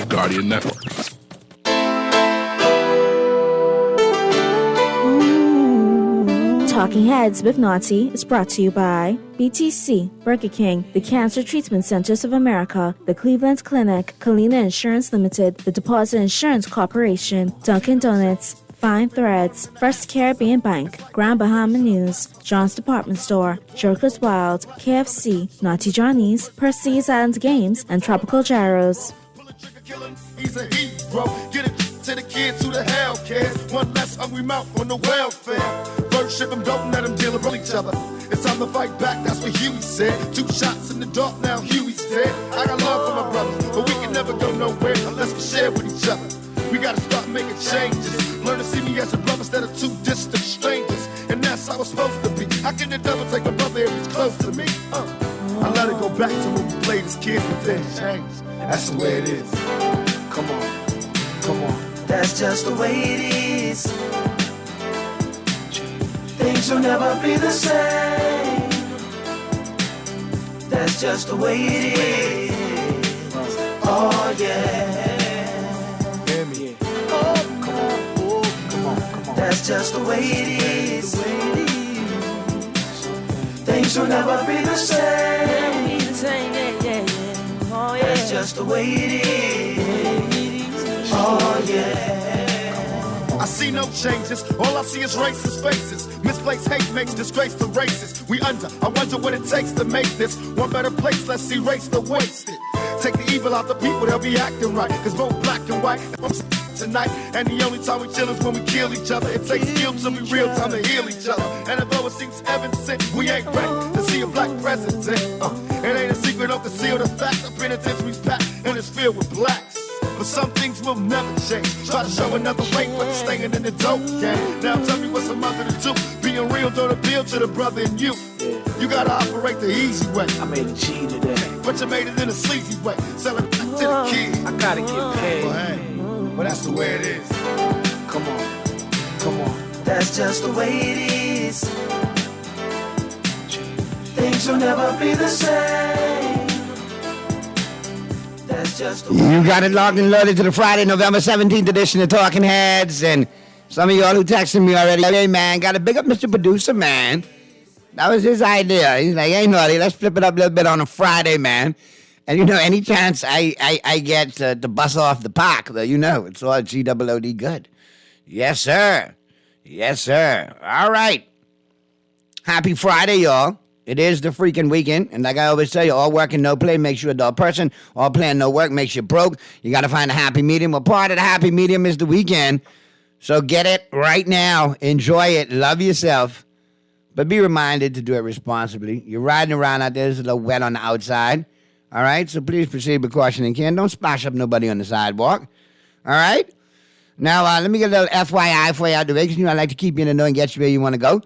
Guardian Network. Talking Heads with Naughty is brought to you by BTC, Burger King, the Cancer Treatment Centers of America, the Cleveland Clinic, Kalina Insurance Limited, the Deposit Insurance Corporation, Dunkin' Donuts, Fine Threads, First Caribbean Bank, Grand Bahama News, John's Department Store, Joker's Wild, KFC, Naughty Johnny's, Percy's Island Games, and Tropical Gyros. He's a hero. Get it to the kids who the hell cares. One less hungry mouth on the welfare. First ship them, don't let them deal with each other. It's time to fight back, that's what Huey said. 2 shots in the dark, now Huey's dead. I got love for my brothers, but we can never go nowhere unless we share with each other. We gotta start making changes. Learn to see me as a brother instead of 2 distant strangers. And that's how it's supposed to be. How can the devil take a brother if he's close to me? I let it go back to when we played as kids, but then changed. That's the way it is. Come on, come on. That's just the way it is. Things will never be the same. That's just the way it is. Oh yeah. Hear me. Oh, come on. Oh, come on, come on. That's just the way it is. Things will never be the same. Oh yeah. That's just the way it is. Oh yeah. I see no changes, all I see is racist faces. Misplaced hate makes disgrace to races. We I wonder what it takes to make this one better place. Let's erase the wasted. Take the evil out the people, they'll be acting right. Cause both black and white, I'm tonight. And the only time we chill is when we kill each other. It takes skill to be real time to heal each other. And although it seems heaven sent, we ain't ready to see a black president. It ain't a secret, don't conceal the fact. The penitentiary's packed and it's filled with blacks. But some things will never change. Try to show another way, but staying in the dope game. Now tell me what's a mother to do. Being real don't appeal to the brother in you. You gotta operate the easy way. I made a G today, but you made it in a sleazy way. Sell it back to the kids. I gotta get paid. Well, hey, well, that's the way it is. Come on, come on. That's just the way it is. Things will never be the same. That's just the way. You got it locked and loaded to the Friday, November 17th edition of Talking Heads. And some of y'all who texted me already, hey, man, got to big up Mr. Producer, man. That was his idea. He's like, hey, Naughty, let's flip it up a little bit on a Friday, man. And, you know, any chance I get to bust off the park, though, you know, it's all G-O-O-D good. Yes, sir. Yes, sir. All right. Happy Friday, y'all. It is the freaking weekend, and like I always tell you, all work and no play makes you a dull person. All play and no work makes you broke. You got to find a happy medium. Well, part of the happy medium is the weekend, so get it right now. Enjoy it. Love yourself, but be reminded to do it responsibly. You're riding around out there. It's a little wet on the outside, all right? So please proceed with caution and care. Don't splash up nobody on the sidewalk, all right? Now, let me get a little FYI for you out the way, because, you know, I like to keep you in the know and get you where you want to go.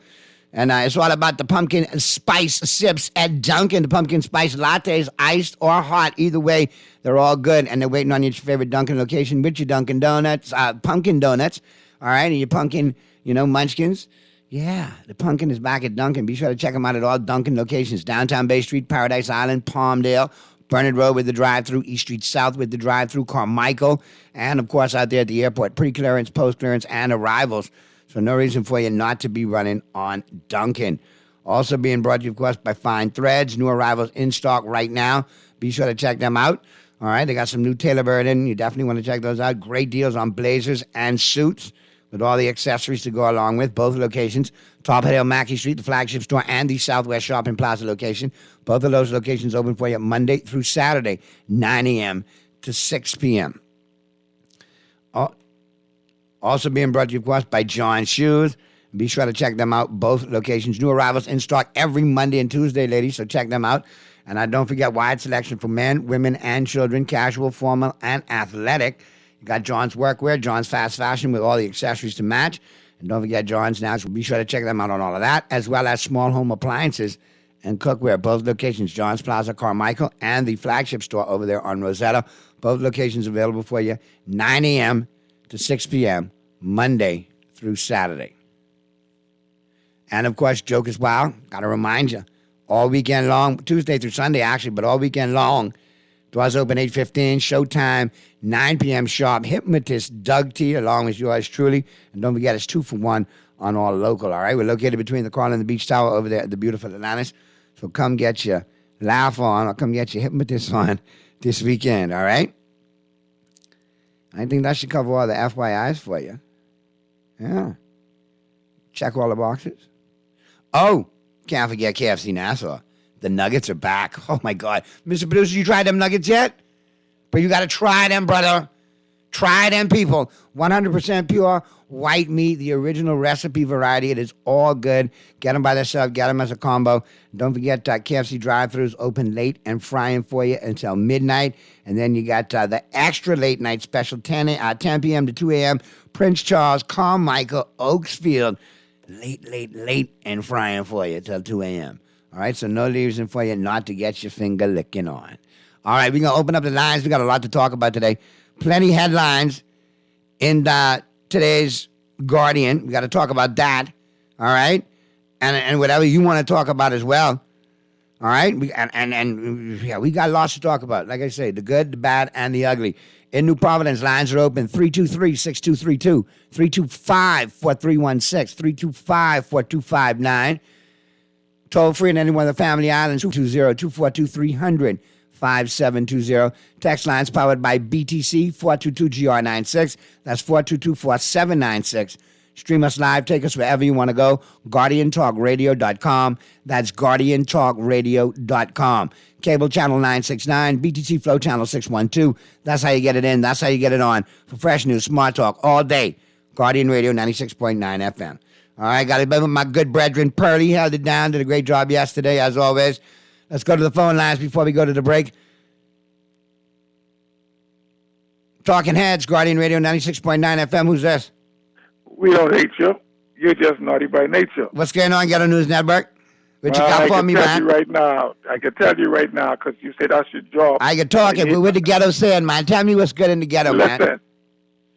And it's all about the pumpkin spice sips at Dunkin'. The pumpkin spice lattes, iced or hot. Either way, they're all good. And they're waiting on your favorite Dunkin' location with your Dunkin' Donuts, pumpkin donuts. All right, and your pumpkin, you know, munchkins. Yeah, the pumpkin is back at Dunkin'. Be sure to check them out at all Dunkin' locations. Downtown Bay Street, Paradise Island, Palmdale, Burnett Road with the drive-through, East Street South with the drive-through, Carmichael. And, of course, out there at the airport, pre-clearance, post-clearance, and arrivals. So no reason for you not to be running on Dunkin'. Also being brought to you, of course, by Fine Threads. New arrivals in stock right now. Be sure to check them out. All right, they got some new Tailorbird in. You definitely want to check those out. Great deals on blazers and suits with all the accessories to go along with. Both locations, Top Hill, Mackey Street, the flagship store, and the Southwest Shopping Plaza location. Both of those locations open for you Monday through Saturday, 9 a.m. to 6 p.m. Also being brought to you, of course, by John Shoes. Be sure to check them out, both locations. New arrivals in stock every Monday and Tuesday, ladies, so check them out. And don't forget, wide selection for men, women, and children, casual, formal, and athletic. You got John's Workwear, John's Fast Fashion with all the accessories to match. And don't forget John's Now, so be sure to check them out on all of that, as well as small home appliances and cookware. Both locations, John's Plaza, Carmichael, and the flagship store over there on Rosetta. Both locations available for you, 9 a.m. to 6 p.m., Monday through Saturday. And, of course, Joker's Wild, got to remind you, all weekend long, Tuesday through Sunday, actually, but all weekend long, Doors open 8:15, showtime 9 p.m. sharp. Hypnotist Doug T, along with yours truly. And don't forget, it's 2 for 1 on all local, all right? We're located between the Carl and the Beach Tower over there at the beautiful Atlantis. So come get your laugh on or come get your hypnotist on this weekend, all right? I think that should cover all the FYIs for you. Yeah. Check all the boxes. Oh, can't forget KFC Nassau. The nuggets are back. Oh, my God. Mr. Producer, you tried them nuggets yet? But you got to try them, brother. Try them, people. 100% pure white meat, the original recipe variety. It is all good. Get them by themselves. Get them as a combo. Don't forget KFC drive-thrus open late and frying for you until midnight. And then you got the extra late night special, 10 p.m. to 2 a.m. Prince Charles, Carmichael, Oaksfield. Late and frying for you till 2 a.m. All right, so no reason for you not to get your finger licking on. All right, we're going to open up the lines. We got a lot to talk about today. Plenty headlines in today's Guardian. We got to talk about that. All right, and whatever you want to talk about as well. All right, we got lots to talk about. Like I say, the good, the bad, and the ugly. In New Providence, lines are open 323-6232, 325-4316, 325-4259. Toll free in any one of the family islands, 220-242-300, 5720. Text lines powered by BTC, 422-GR96. That's 422-4796. Stream us live. Take us wherever you want to go. GuardianTalkRadio.com. That's GuardianTalkRadio.com. Cable channel 969. BTC Flow channel 612. That's how you get it in. That's how you get it on. For fresh news, smart talk all day. Guardian Radio 96.9 FM. All right, got to be with my good brethren. Purdy held it down. Did a great job yesterday, as always. Let's go to the phone lines before we go to the break. Talking Heads, Guardian Radio 96.9 FM. Who's this? We don't hate you. You're just naughty by nature. What's going on, Ghetto News Network? What you got for me, man? I can tell you right now, because you said that's your job. I can talk it. What the ghetto saying, man? Tell me what's good in the ghetto, man. Listen,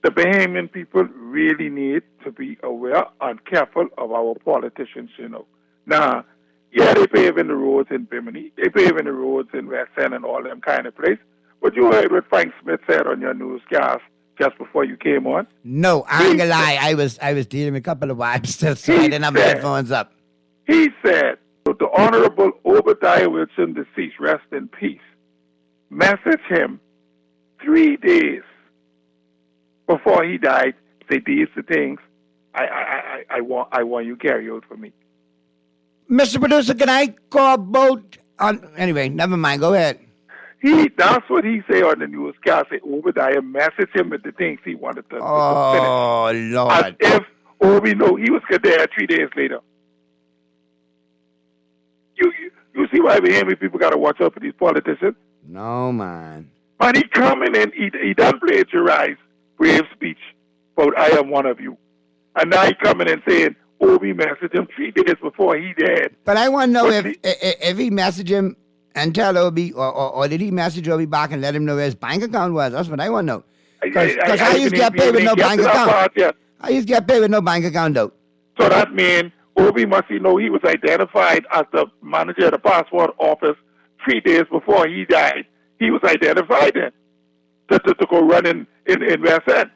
the Bahamian people really need to be aware and careful of our politicians, you know. Now, yeah, they paving the roads in Bimini. They paving the roads in West End and all them kind of place. But you heard what Frank Smith said on your newscast just before you came on? No, I ain't gonna lie. I was dealing with a couple of wives still, so I didn't have my headphones up. He said, the Honorable Obadiah Wilson, deceased, rest in peace, messaged him 3 days before he died. Say, these the things I want you to carry out for me. Mr. Producer, can I call both on? Anyway, never mind. Go ahead. That's what he said on the newscast. Obadiah messaged him with the things he wanted to finish. Oh, Lord. As if Obi knew he was there 3 days later. You see why Bahamian people got to watch out for these politicians? No, man. And he coming in, he done plagiarize Brave's speech about I am one of you. And now he coming and saying Obi messaged him 3 days before he died. But I want to know if he messaged him and tell Obi, or did he message Obi back and let him know where his bank account was? That's what I want to know. Because I used to get paid with no bank account. I used to get paid with no bank account, though. So that means Obi must know he was identified as the manager of the passport office 3 days before he died. He was identified then to go run in West End.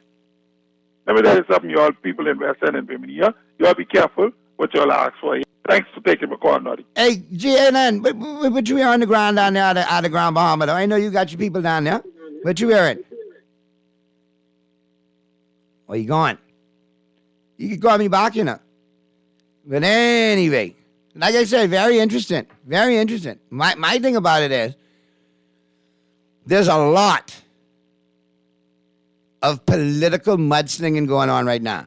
Let me tell you something, y'all people in West End and Bimini. Y'all be careful what y'all ask for. Thanks for taking my call, Noddy. Hey, GNN, what you hear on the ground down there out of Grand Bahama, though? I know you got your people down there. What you hearing? Where you going? You can call me back, you know. But anyway, like I said, very interesting. Very interesting. My thing about it is, there's a lot of political mudslinging going on right now.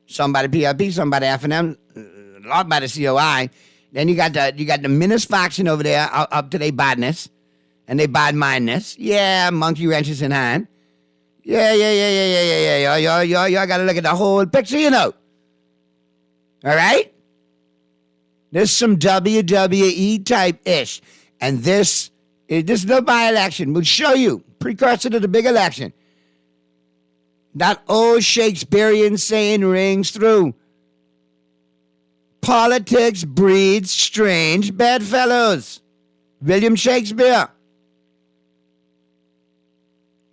Some by the PLP, some by the FNM, a lot by the COI. Then you got the Menace faction over there up to their badness and their bad-mindedness. Yeah, monkey wrenches in hand. Yeah. Y'all got to look at the whole picture, you know. All right? There's some WWE type ish. And this is no by-election. We'll show you. Precursor to the big election. That old Shakespearean saying rings through. Politics breeds strange bedfellows. William Shakespeare.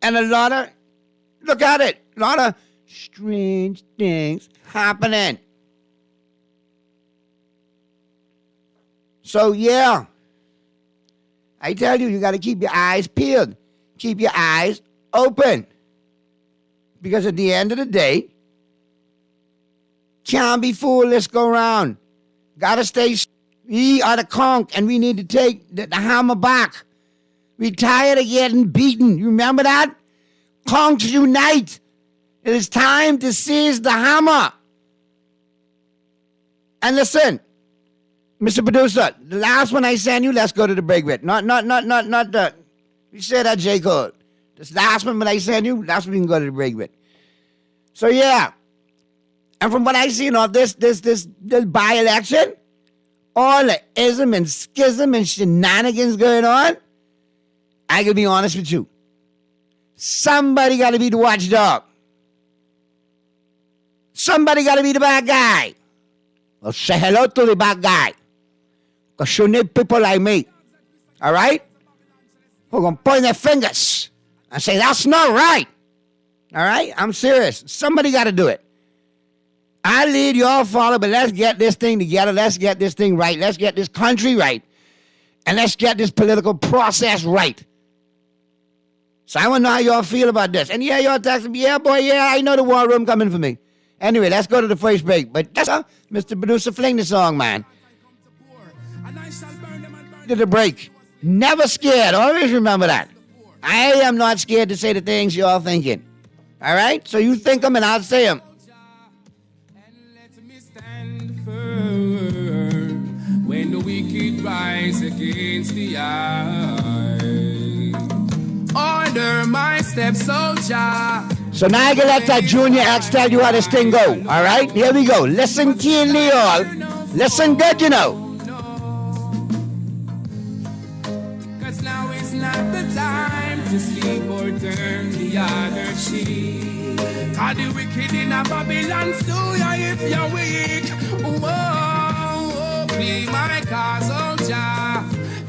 And look at it, a lot of strange things happening. So, yeah, I tell you, you got to keep your eyes peeled. Keep your eyes open. Because at the end of the day, can't be fooled, let's go around. Got to stay. We are the conch, and we need to take the hammer back. We tired of getting beaten. You remember that? Conchs unite. It is time to seize the hammer. And listen, Mr. Producer, the last one I sent you, let's go to the break with. Not the, you said that, J. Cole. This last one that I sent you, that's what we can go to the break with. So, yeah. And from what I see of this by-election, all the ism and schism and shenanigans going on, I can be honest with you. Somebody got to be the watchdog. Somebody got to be the bad guy. Well, say hello to the bad guy. Because you need people like me. All right? Who are going to point their fingers and say, that's not right. All right? I'm serious. Somebody got to do it. I lead, you all follow, but let's get this thing together. Let's get this thing right. Let's get this country right. And let's get this political process right. So I want to know how y'all feel about this. And yeah, y'all texting me, yeah, boy, yeah, I know the war room coming for me. Anyway, let's go to the first break. But that's how Mr. Producer, fling the song, man. To the break. Never scared. Always remember that. I am not scared to say the things y'all thinking. All right? So you think them and I'll say them. When the wicked rise against the eye, order my steps, soldier. So now I can let that Junior X tell you how this thing go. All right, here we go. Listen keenly, all. Listen good, you know. Cause now is not the time to sleep or turn the other cheek. Cause the wicked in a Babylon stew ya if you're weak. Whoa, be my cause, soldier,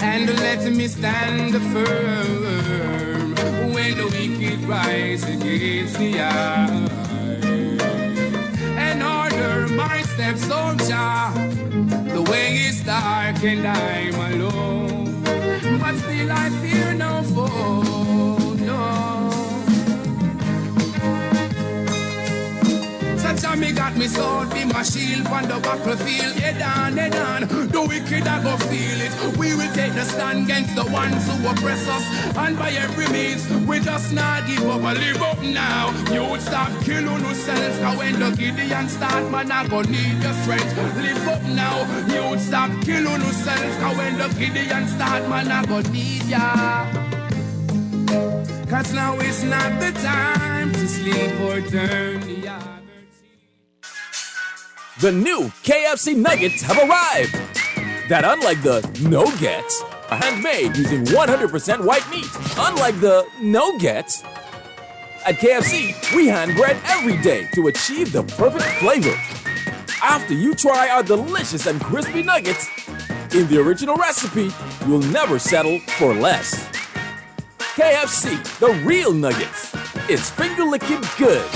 and let me stand firm when the wicked rise against the eye. And order my steps, soldier. The way is dark and I'm alone, but still I fear no foe, no. Me got me sword, be my shield on the battlefield. Head on, the wicked I go feel it. We will take the stand against the ones who oppress us, and by every means we just not give up. Live up now, you would stop killing yourself. Cause when the Gideon start, man, I go need your strength. Live up now, you would stop killing yourself. Cause when the Gideon start, man, I go need ya. Cause now is not the time to sleep or turn the eye. The new KFC nuggets have arrived. That unlike the no-gets, are handmade using 100% white meat. Unlike the no-gets, at KFC, we hand bread every day to achieve the perfect flavor. After you try our delicious and crispy nuggets, in the original recipe, you'll never settle for less. KFC, the real nuggets. It's finger-licking good.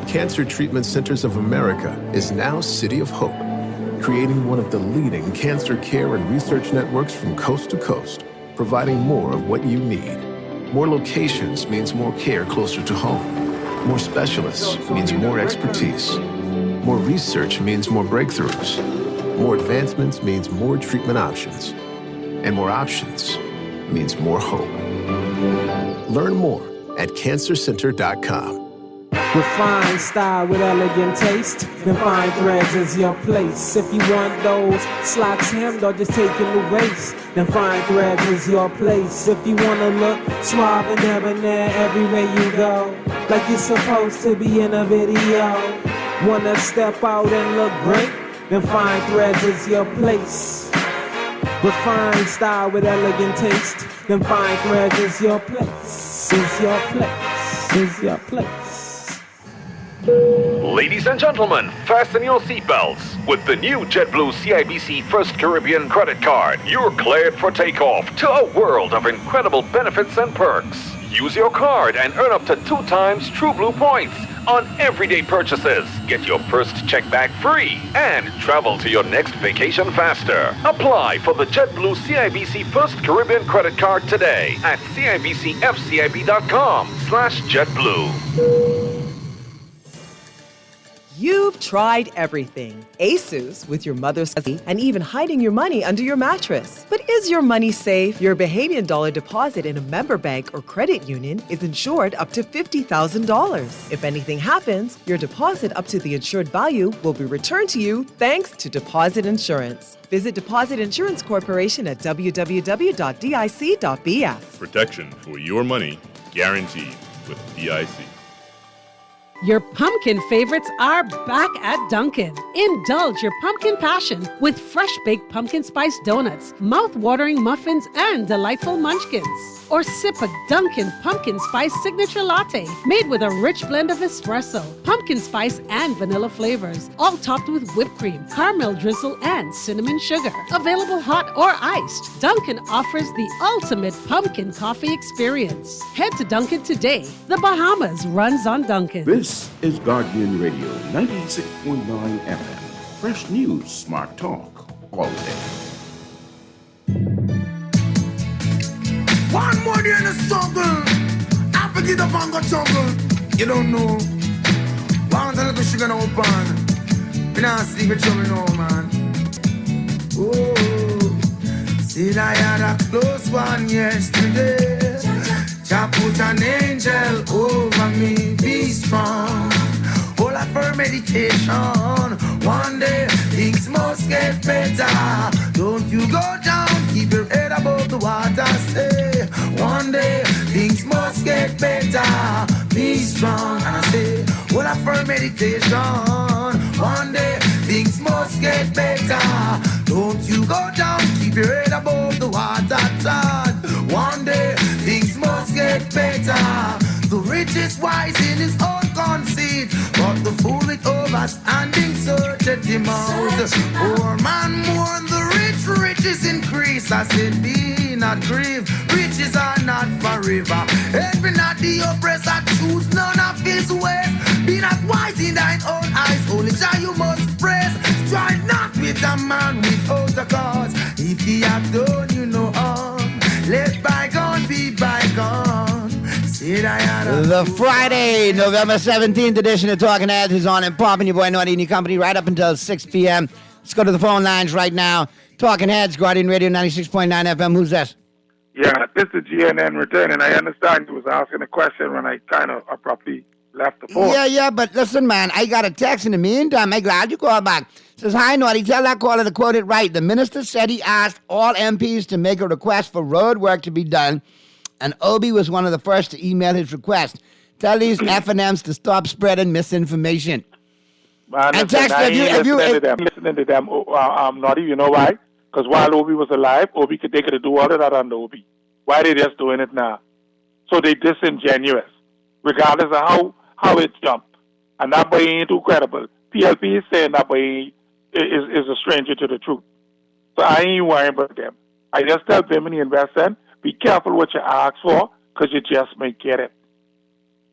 Cancer Treatment Centers of America is now City of Hope, creating one of the leading cancer care and research networks from coast to coast, providing more of what you need. More locations means more care closer to home. More specialists means more expertise. More research means more breakthroughs. More advancements means more treatment options. And more options means more hope. Learn more at cancercenter.com. Refined style with elegant taste, then fine threads is your place. If you want those slacks hemmed or just taking the waist, then fine threads is your place. If you wanna look suave and debonair everywhere you go, like you're supposed to be in a video, wanna step out and look great, then fine threads is your place. Refined style with elegant taste, then fine threads is your place. Is your place. Is your place. Ladies and gentlemen, fasten your seatbelts. With the new JetBlue CIBC First Caribbean credit card, you're cleared for takeoff to a world of incredible benefits and perks. Use your card and earn up to 2 times True Blue points on everyday purchases. Get your first check back free and travel to your next vacation faster. Apply for the JetBlue CIBC First Caribbean credit card today at cibcfcib.com/JetBlue. You've tried everything. ASUS with your mother's and even hiding your money under your mattress. But is your money safe? Your Bahamian dollar deposit in a member bank or credit union is insured up to $50,000. If anything happens, your deposit up to the insured value will be returned to you thanks to Deposit Insurance. Visit Deposit Insurance Corporation at www.dic.bs. Protection for your money guaranteed with DIC. Your pumpkin favorites are back at Dunkin'. Indulge your pumpkin passion with fresh baked pumpkin spice donuts, mouth-watering muffins, and delightful munchkins. Or sip a Dunkin' pumpkin spice signature latte made with a rich blend of espresso, pumpkin spice, and vanilla flavors, all topped with whipped cream, caramel drizzle, and cinnamon sugar. Available hot or iced, Dunkin' offers the ultimate pumpkin coffee experience. Head to Dunkin' today. The Bahamas runs on Dunkin'. This is Guardian Radio 96.9 FM. Fresh news, smart talk, all day. One more day in the struggle. I forget up on the jungle. You don't know. One little sugar no pan. Me not sleep with trouble no man. Oh, said I had a close one yesterday. Jah put an angel over me. Be strong. All of her meditation. One day things must get better. Don't you go down. Keep your head above the water. Stay. One day things must get better. Be strong. And I say, all of her meditation. One day things must get better. Don't you go down. Keep your head above the water. Todd. One day things must get better. The rich is wise in his own conceit, but the fool with overstanding searcheth him out. Poor man mourn, the rich riches increase. I said, be not grieved, riches are not forever. Envy not the oppressor, choose none of his ways. Be not wise in thine own eyes, only Jah you must praise. Strive not with a man without a cause. If he have done you no harm, let bygone be bygone. The Friday, November 17th edition of Talking Heads is on and popping. Your boy Naughty and your company right up until 6 p.m. Let's go to the phone lines right now. Talking Heads, Guardian Radio 96.9 FM. Who's this? Yeah, this is GNN returning. I understand you was asking a question when I kind of abruptly left the phone. Yeah, but listen, man, I got a text in the meantime. I'm glad you called back. Says, hi, Naughty. Tell that caller to quote it right. The minister said he asked all MPs to make a request for road work to be done, and Obi was one of the first to email his request. Tell these F&Ms to stop spreading misinformation. Man, and text, listening to them, Naughty, you know why? Because while Obi was alive, they could do all of that under Obi. Why they just doing it now? So they disingenuous, regardless of how it jumped. And that boy ain't too credible. PLP is saying that boy is a stranger to the truth. So I ain't worrying about them. I just tell Bimini and Western, be careful what you ask for, because you just may get it.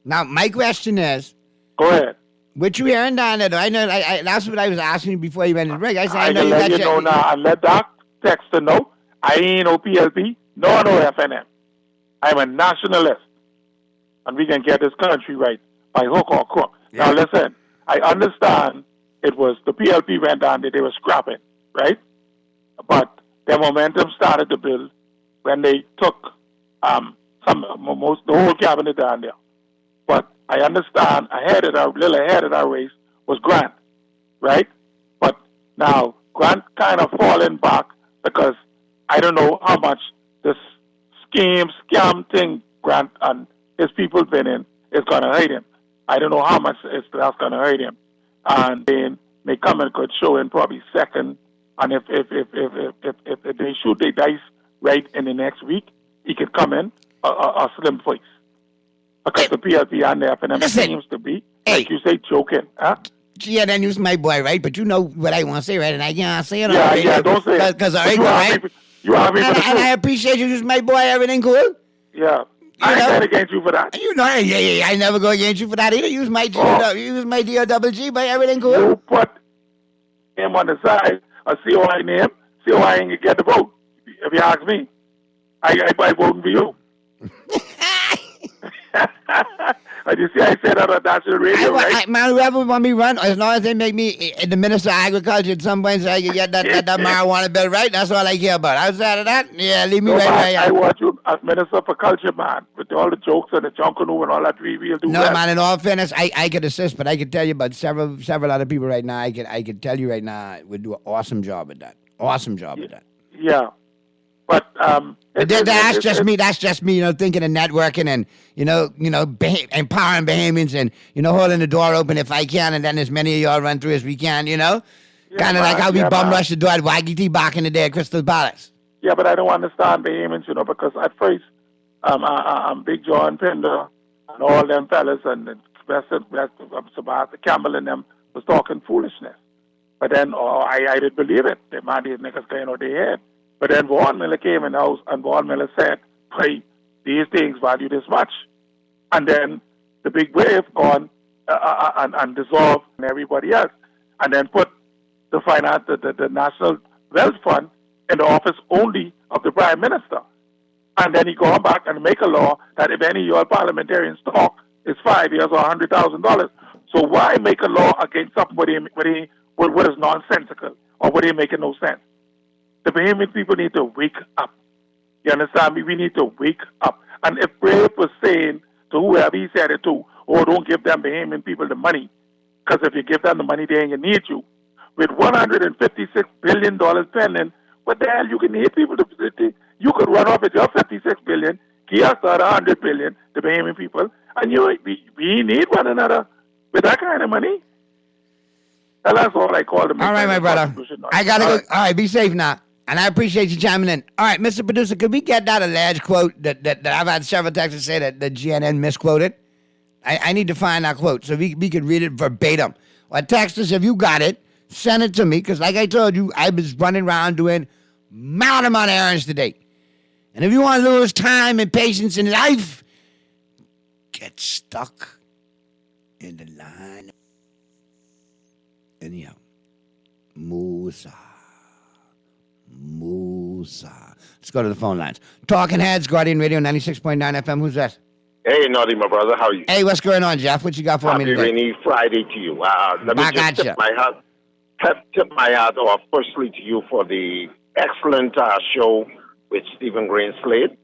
Now, my question is... Go ahead. What you hearing down there? I know. That's what I was asking you before you went to the break. I said, I know you let got you know now, and let Doc text to know. I ain't no PLP, no FNM. I'm a nationalist. And we can get this country right by hook or crook. Yeah. Now, listen, I understand it was the PLP went down there, they were scrapping, right? But their momentum started to build when they took the whole cabinet down there. But I understand a little ahead of our race was Grant, right? But now Grant kind of falling back because I don't know how much this scam thing Grant and his people been in is going to hurt him. I don't know how much that's going to hurt him. And then they come and could show in probably second. And if they shoot their dice right in the next week, he could come in a slim voice. Because the PLP and the FNM seems to be, like you say, joking. Huh? Yeah, then you's my boy, right? But you know what I want to say, right? And I can't say it. Yeah, don't say it. Because I right? You are and I appreciate you, just my boy. Everything cool? Yeah. I ain't got against you for that. You know, yeah, I never go against you for that either. Use my DOWG, but everything cool. You put him on the side, a COI name, COI ain't get the vote. If you ask me, I voting for you. And you see, I said that on national radio, right? Man, whoever want me run, as long as they make me the Minister of Agriculture at some point so I can get that marijuana bill right, that's all I care about. Outside of that, yeah, leave me right where I am. I want you as Minister for Culture, man, with all the jokes and the junkanoo and all that, we'll do No, that. man, in all fairness, I could assist, but I could tell you about several other people right now. I could tell you right now would do an awesome job at that. Awesome job at that. Yeah. But that's just me. That's just me. You know, thinking of networking and empowering Bahamians and holding the door open if I can, and then as many of y'all run through as we can. Kind of like how we bum rushed the door at Waikiki back in the day at Crystal Palace. Yeah, but I don't understand Bahamians, because at first, Big John Pender and all them fellas and Sebastian Campbell and them was talking foolishness. But then I didn't believe it. They man, these niggas going on their head. But then Vaughan Miller came in the house, and Vaughan Miller said, hey, these things value this much. And then the big wave gone and dissolved and everybody else. And then put the finance, the National Wealth Fund in the office only of the Prime Minister. And then he go back and make a law that if any of your parliamentarians talk, it's 5 years or $100,000. So why make a law against something what is nonsensical or what ain't making no sense? The Bahamian people need to wake up. You understand me? We need to wake up. And if Brave was saying to whoever he said it to, don't give them Bahamian people the money, because if you give them the money, they ain't going to need you. With $156 billion pending, what the hell you can need people to... You could run off with your $56 billion, give us the other $100 billion, the Bahamian people, and we need one another with that kind of money. And that's all I call them. All right, my brother. I got to go. All right, be safe now. And I appreciate you chiming in. All right, Mr. Producer, could we get that alleged quote that I've had several texts say that GNN misquoted? I need to find that quote so we could read it verbatim. Or text us if you got it. Send it to me, because like I told you, I was running around doing mountain amount of errands today. And if you want to lose time and patience in life, get stuck in the line. Anyhow, Musa. Let's go to the phone lines. Talking Heads, Guardian Radio 96.9 FM. Who's that? Hey, Naughty, my brother. How are you? Hey, what's going on, Jeff? What you got for me today? Happy rainy Friday to you. Let me just tip my hat off firstly to you for the excellent show with Stephen Greenslade.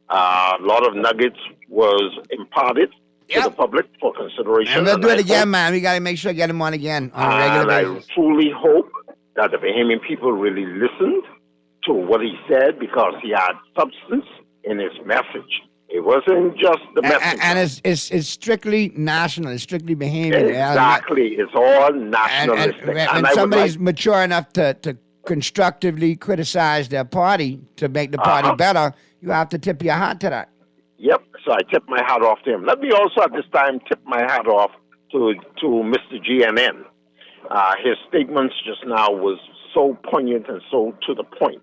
A lot of nuggets was imparted to the public for consideration. And we'll do it again, man. We got to make sure I get him on again on a regular basis. I truly hope that the Bahamian people really listened to what he said, because he had substance in his message. It wasn't just the message. And it's strictly national. It's strictly Bahamian. Exactly. It's all nationalistic. And when somebody's mature enough to constructively criticize their party to make the party better, you have to tip your hat to that. Yep. So I tip my hat off to him. Let me also at this time tip my hat off to Mr. GNN. His statements just now was so poignant and so to the point.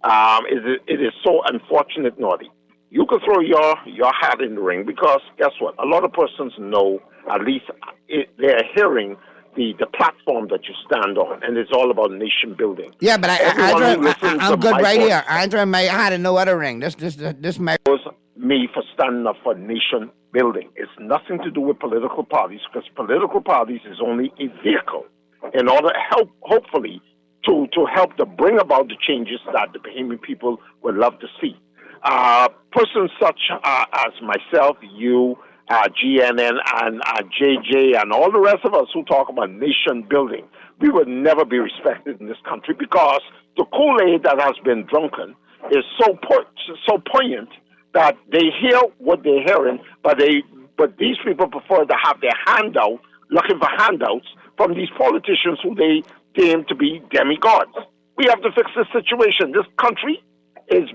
It is so unfortunate, Naughty. You could throw your hat in the ring, because guess what? A lot of persons know, at least they're hearing the platform that you stand on, and it's all about nation building. Yeah, but I'm good right here. I throw my hat in no other ring. This was me for standing up for nation building. It's nothing to do with political parties, because political parties is only a vehicle in order to help, hopefully, to help to bring about the changes that the Bahamian people would love to see. Persons such as myself, you, GNN, and JJ, and all the rest of us who talk about nation building, we would never be respected in this country, because the Kool-Aid that has been drunken is so poignant that they hear what they're hearing, but these people prefer to have their hand out, looking for handouts from these politicians who they deem to be demigods. We have to fix this situation. This country is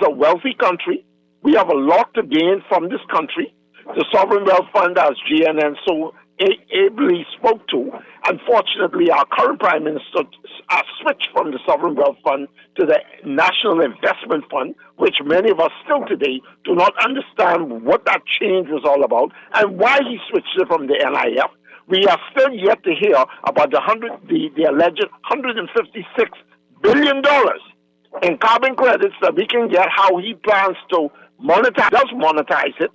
a wealthy country. We have a lot to gain from this country. The Sovereign Wealth Fund, as GNN so ably spoke to. Unfortunately, our current Prime Minister switched from the Sovereign Wealth Fund to the National Investment Fund, which many of us still today do not understand what that change was all about and why he switched it from the NIF. We are still yet to hear about the alleged $156 billion in carbon credits that we can get, how he plans to monetize it.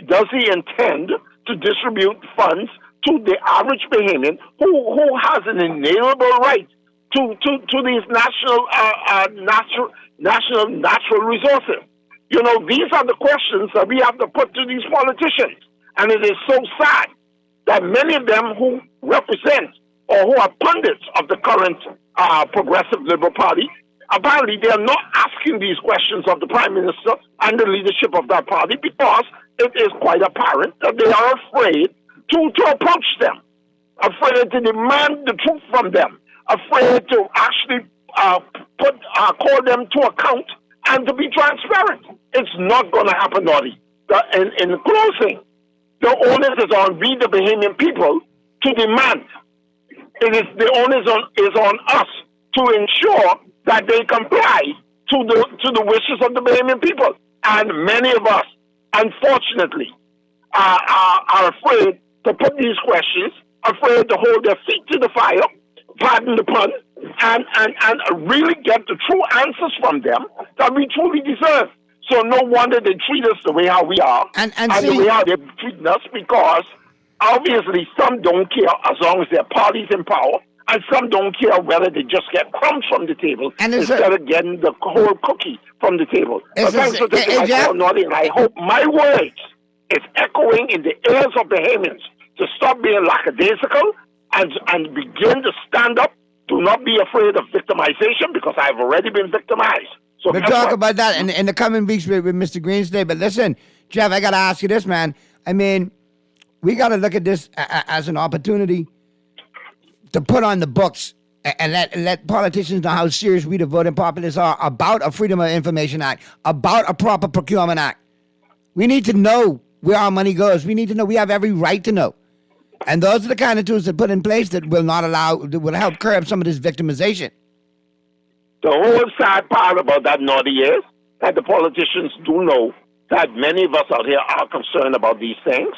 Does he intend to distribute funds to the average Bahamian who has an inalienable right to these natural resources? You know, these are the questions that we have to put to these politicians. And it is so sad that many of them who represent or who are pundits of the current Progressive Liberal Party, apparently they are not asking these questions of the Prime Minister and the leadership of that party because it is quite apparent that they are afraid to approach them, afraid to demand the truth from them, afraid to actually call them to account and to be transparent. It's not going to happen, Noddy. In closing, the onus is on we, the Bahamian people, to demand. The onus is on us to ensure that they comply to the wishes of the Bahamian people. And many of us, unfortunately, are afraid to put these questions, afraid to hold their feet to the fire, pardon the pun, and really get the true answers from them that we truly deserve. So no wonder they treat us the way how we are, and the way how they're treating us, because obviously some don't care as long as their party's in power, and some don't care whether they just get crumbs from the table instead of getting the whole cookie from the table. But thanks for taking my call, Noddy, and I hope my words is echoing in the ears of Bahamians to stop being lackadaisical and begin to stand up. Do not be afraid of victimization, because I've already been victimized. So we'll talk about that in the coming weeks with Mr. Greenslade. But listen, Jeff, I got to ask you this, man. I mean, we got to look at this as an opportunity to put on the books and let politicians know how serious we, the voting populace, are about a Freedom of Information Act, about a proper procurement act. We need to know where our money goes. We need to know. We have every right to know. And those are the kind of tools that put in place that will help curb some of this victimization. The whole sad part about that, Noddy, is that the politicians do know that many of us out here are concerned about these things.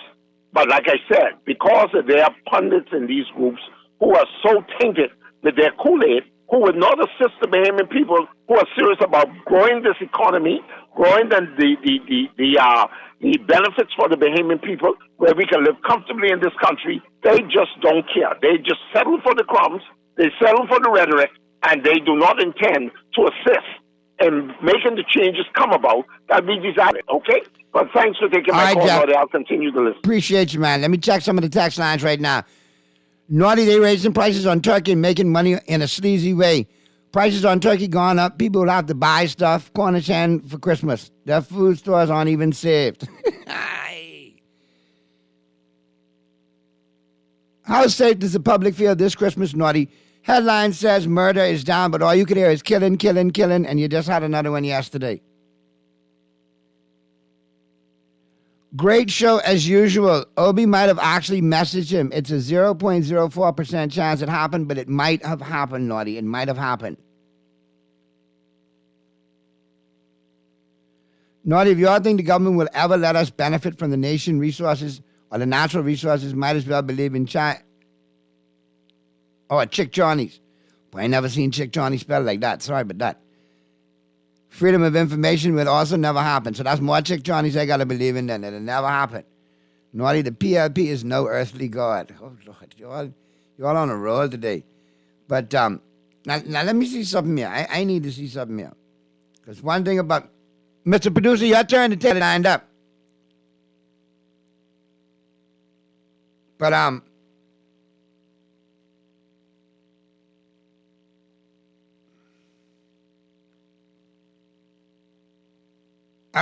But like I said, because there are pundits in these groups who are so tainted with their Kool-Aid, who would not assist the Bahamian people who are serious about growing this economy, growing the benefits for the Bahamian people, where we can live comfortably in this country, they just don't care. They just settle for the crumbs, they settle for the rhetoric, and they do not intend to assist in making the changes come about that we desire. Okay? But thanks for taking my call, Noddy. I'll continue to listen. Appreciate you, man. Let me check some of the text lines right now. Noddy, they raising prices on turkey and making money in a sleazy way. Prices on turkey gone up. People will have to buy stuff. Cornish hen for Christmas. Their food stores aren't even saved. How safe does the public feel this Christmas, Noddy? Headline says murder is down, but all you can hear is killing, killing, killing, and you just had another one yesterday. Great show as usual. Obi might have actually messaged him. It's a 0.04% chance it happened, but it might have happened, Noddy. It might have happened. Noddy, if you all think the government will ever let us benefit from the nation resources or the natural resources, might as well believe in China. Oh, Chick Johnny's. But I never seen Chick Johnny spelled like that. Sorry about that. Freedom of information will also never happen. So that's more Chick Johnny's I got to believe in than it'll never happen. Noddy, the PLP is no earthly God. Oh, Lord. You're all on a roll today. But now let me see something here. I need to see something here. Because one thing about... Mr. Producer, your turn to take it lined up. But, all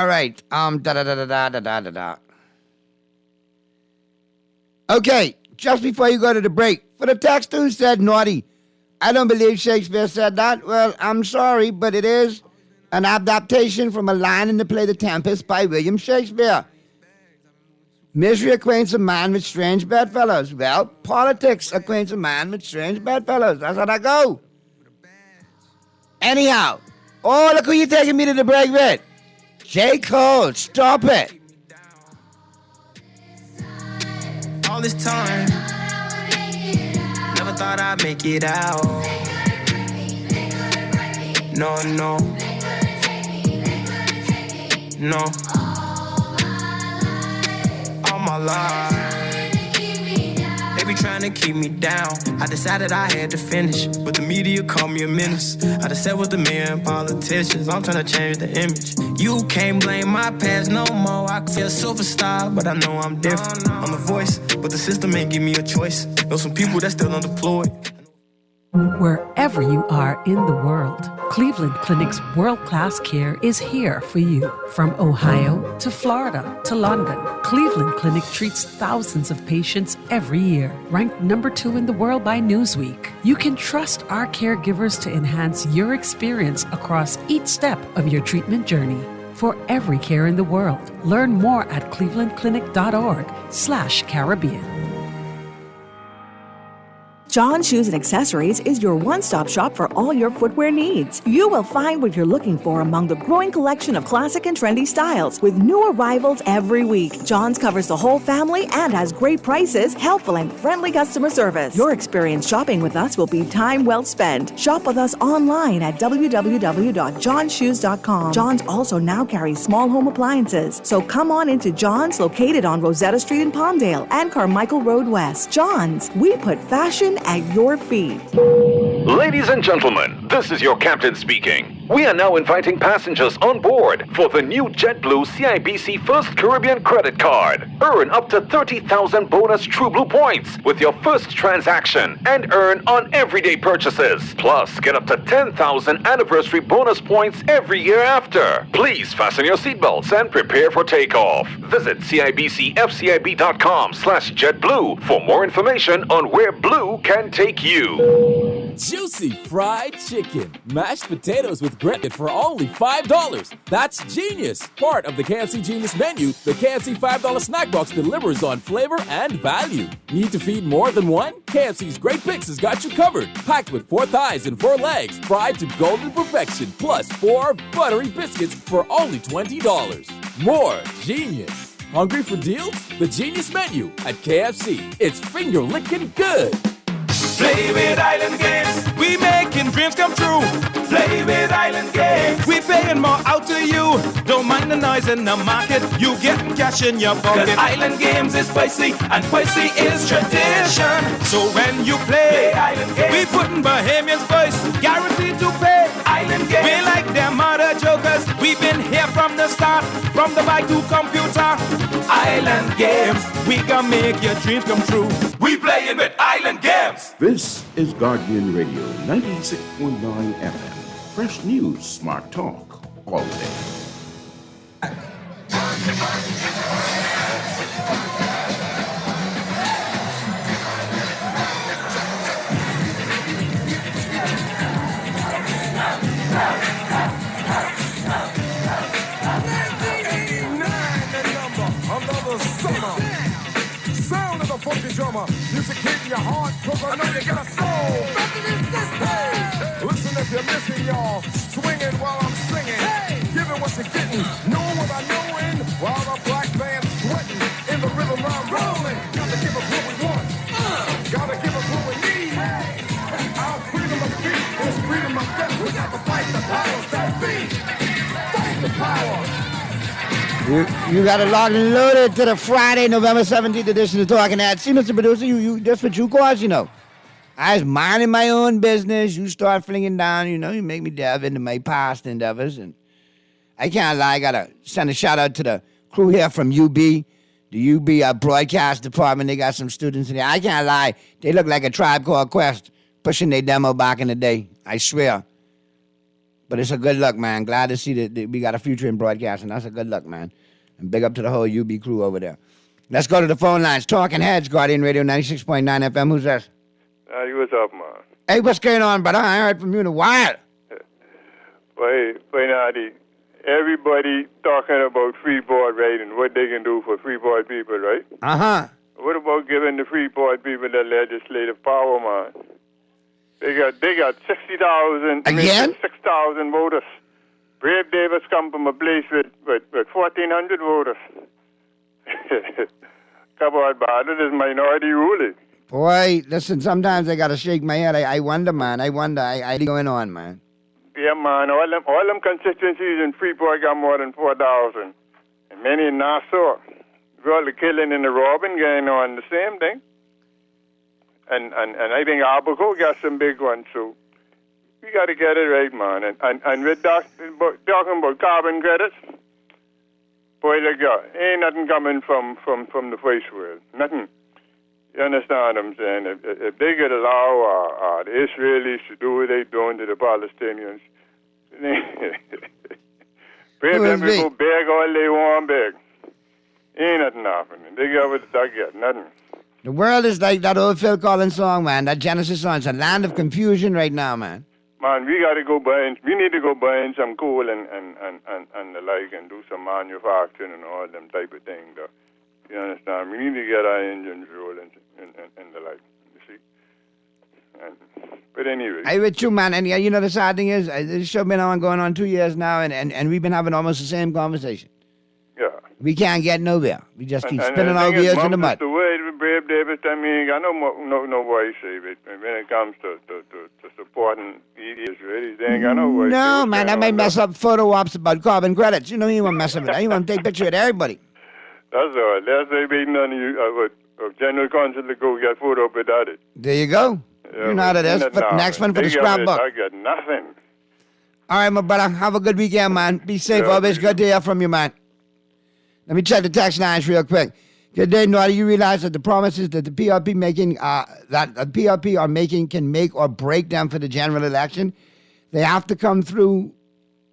right. Okay, just before you go to the break, for the text who said Noddy, I don't believe Shakespeare said that. Well, I'm sorry, but it is an adaptation from a line in the play The Tempest by William Shakespeare. Misery acquaints a man with strange bedfellows. Well, politics acquaints a man with strange bedfellows. That's how that go. Anyhow, oh, look who you taking me to the break with. J. Cole, stop it. All this time, never thought I'd make it out. No, no. No. All my life, they be trying to keep me down. I decided I had to finish, but the media called me a menace. I just said with the men politicians, I'm trying to change the image. You can't blame my past no more. I could be a superstar, but I know I'm different. I'm the voice, but the system ain't give me a choice. Know some people that's still unemployed. Wherever you are in the world, Cleveland Clinic's world-class care is here for you. From Ohio to Florida to London, Cleveland Clinic treats thousands of patients every year. Ranked number 2 in the world by Newsweek, you can trust our caregivers to enhance your experience across each step of your treatment journey. For every care in the world, learn more at clevelandclinic.org/Caribbean. John Shoes and Accessories is your one-stop shop for all your footwear needs. You will find what you're looking for among the growing collection of classic and trendy styles with new arrivals every week. John's covers the whole family and has great prices, helpful and friendly customer service. Your experience shopping with us will be time well spent. Shop with us online at www.johnshoes.com. John's also now carries small home appliances. So come on into John's, located on Rosetta Street in Palmdale and Carmichael Road West. John's, we put fashion at your feet. Ladies and gentlemen, this is your captain speaking. We are now inviting passengers on board for the new JetBlue CIBC First Caribbean credit card. Earn up to 30,000 bonus TrueBlue points with your first transaction and earn on everyday purchases. Plus, get up to 10,000 anniversary bonus points every year after. Please fasten your seatbelts and prepare for takeoff. Visit CIBCFCIB.com/JetBlue for more information on where Blue can take you. Juicy fried chicken, mashed potatoes with gravy for only $5. That's genius! Part of the KFC Genius menu, the KFC $5 snack box delivers on flavor and value. Need to feed more than one? KFC's Great Picks has got you covered. Packed with 4 thighs and 4 legs, fried to golden perfection, plus 4 buttery biscuits for only $20. More genius! Hungry for deals? The Genius menu at KFC. It's finger-licking good. Play with Island Games, we making dreams come true. Play with Island Games, we paying more out to you. Don't mind the noise in the market, you get cash in your pocket. 'Cause Island Games is spicy, and spicy is tradition. So when you play Island Games, we putting Bahamians first, guaranteed to pay. Island Games, we like them other jokers, we've been here from the start, from the bike to computer. Island Games, we gonna make your dreams come true. We playing with Island Games. This is Guardian Radio 96.9 FM. Fresh news, smart talk, all day. Sound of the funky drummer. Music hit your heart, cause I know you got a soul. Listen if you're missing, y'all. Swinging while I'm singing. Giving what you're getting. Know what I knowin'. While the black band's sweating. In the rhythm I'm rolling. Gotta give us what we want. Gotta give us what we need. Our freedom of speech is freedom of death. We got to fight the powers that be. Fight the power. You got it locked and loaded to the Friday, November 17th edition of Talking Heads. See, Mr. Producer, you just what you cause, you know. I was minding my own business. You start flinging down, you know, you make me delve into my past endeavors. And I can't lie, I got to send a shout out to the crew here from UB, the UB broadcast department. They got some students in there. I can't lie, they look like a Tribe Called Quest pushing their demo back in the day. I swear. But it's a good look, man. Glad to see that we got a future in broadcasting. That's a good look, man. And big up to the whole UB crew over there. Let's go to the phone lines. Talking Heads, Guardian Radio 96.9 FM. Who's this? What's up, man? Hey, what's going on, brother? I ain't heard from you in a while. Boy, Nadi, everybody talking about Freeport, right, and what they can do for Freeport people, right? Uh-huh. What about giving the Freeport people the legislative power, man? They got 60,000, again, 6,000 voters. Brave Davis come from a place with 1,400 voters. Come on, man, it is minority ruling. Boy, listen, sometimes I gotta shake my head. I wonder, man. I wonder. I going on, man. Yeah, man, all them constituencies in Freeport got more than 4,000. And many in Nassau. With all the killing and the robbing going on, the same thing. And I think Abaco got some big ones, so we got to get it right, man. And we're talking about carbon credits. Boy, look, ain't nothing coming from the first world. Nothing. You understand what I'm saying? If they could allow the Israelis to do what they're doing to the Palestinians, brave them people beg all they want beg. Ain't nothing happening. They get what they get, nothing. The world is like that old Phil Collins song, man. That Genesis song. It's a land of confusion right now, man. Man, we got to go we need to go buying some coal and the like and do some manufacturing and all them type of things, though. You understand? We need to get our engines rolling and the like, you see? But anyway. I with you, man. And you know, the sad thing is, this show been going on 2 years now, and we've been having almost the same conversation. Yeah. We can't get nowhere. We just keep spinning our wheels in the mud. The way Brave Davis, I mean, I know no voice, but when it comes to supporting the Israelis, they ain't got no voice. No, man, that might mess up photo ops about carbon credits. You know, you want to mess up with that. You want to take pictures of everybody. That's all. That's they beating on you of General Counsel to go get photo up without it. There you go. Yeah, you know how that is. Next one for the scrapbook. I got nothing. All right, my brother. Have a good weekend, man. Be safe. Yeah, Always good to hear from you, man. Let me check the text lines real quick. Good day, Naughty. You realize that the promises that the PRP making, that the PRP are making, can make or break them for the general election. They have to come through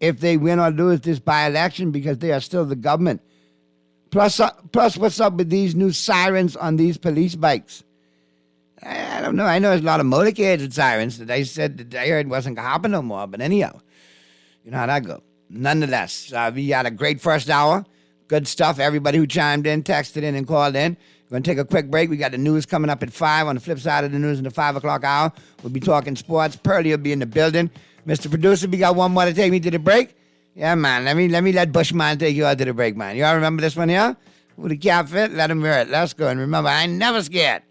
if they win or lose this by-election because they are still the government. Plus, what's up with these new sirens on these police bikes? I don't know. I know there's a lot of motorcades with sirens that I said that I heard wasn't going to happen no more. But anyhow, you know how that go. Nonetheless, we had a great first hour. Good stuff. Everybody who chimed in, texted in, and called in. We're going to take a quick break. We got the news coming up at 5. On the flip side of the news in the 5 o'clock hour, we'll be talking sports. Pearlie will be in the building. Mr. Producer, we got one more to take me to the break. Yeah, man. Let me let Bushman take you out to the break, man. You all remember this one here? Who the cap fit? Let him wear it. Let's go. And remember, I ain't never scared.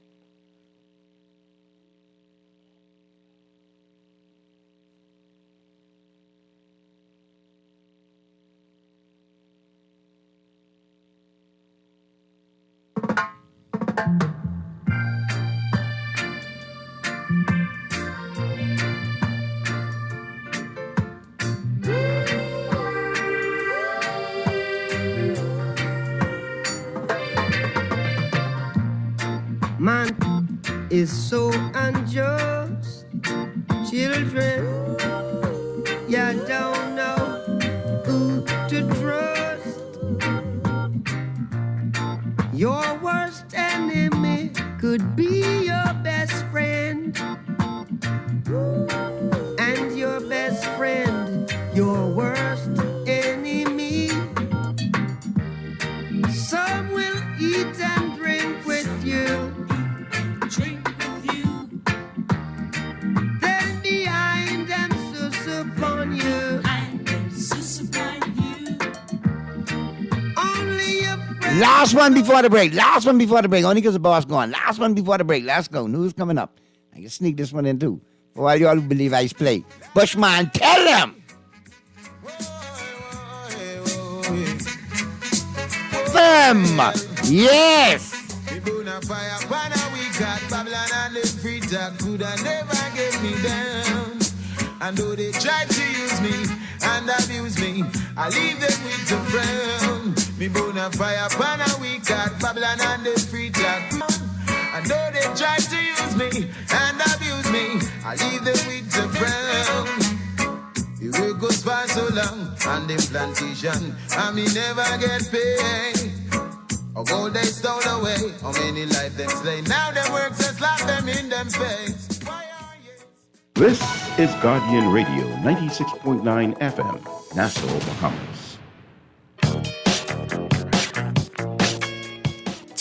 Man is so unjust. Children, you don't know who to trust. Your worst enemy could be your best friend. And your best friend, your worst enemy. Some will eat and drink with you. Then behind them sus upon you. Only your friend. Last one before the break. Only because the boss gone. Last one before the break. Let's go. News coming up. I can sneak this one in too. For all y'all who believe I play. Bushman, tell them. Them. Yes. And though they try to use me and abuse me, I leave them with the frown. Me bona fire pan a we got Babylon and the free talk. And though they try to use me and abuse me, I leave them with the frown. The work goes by so long on the plantation, and me never get paid. Or gold they stole away, how many life them slay. Now them work just slap them in them face. This is Guardian Radio 96.9 FM, Nassau, Bahamas.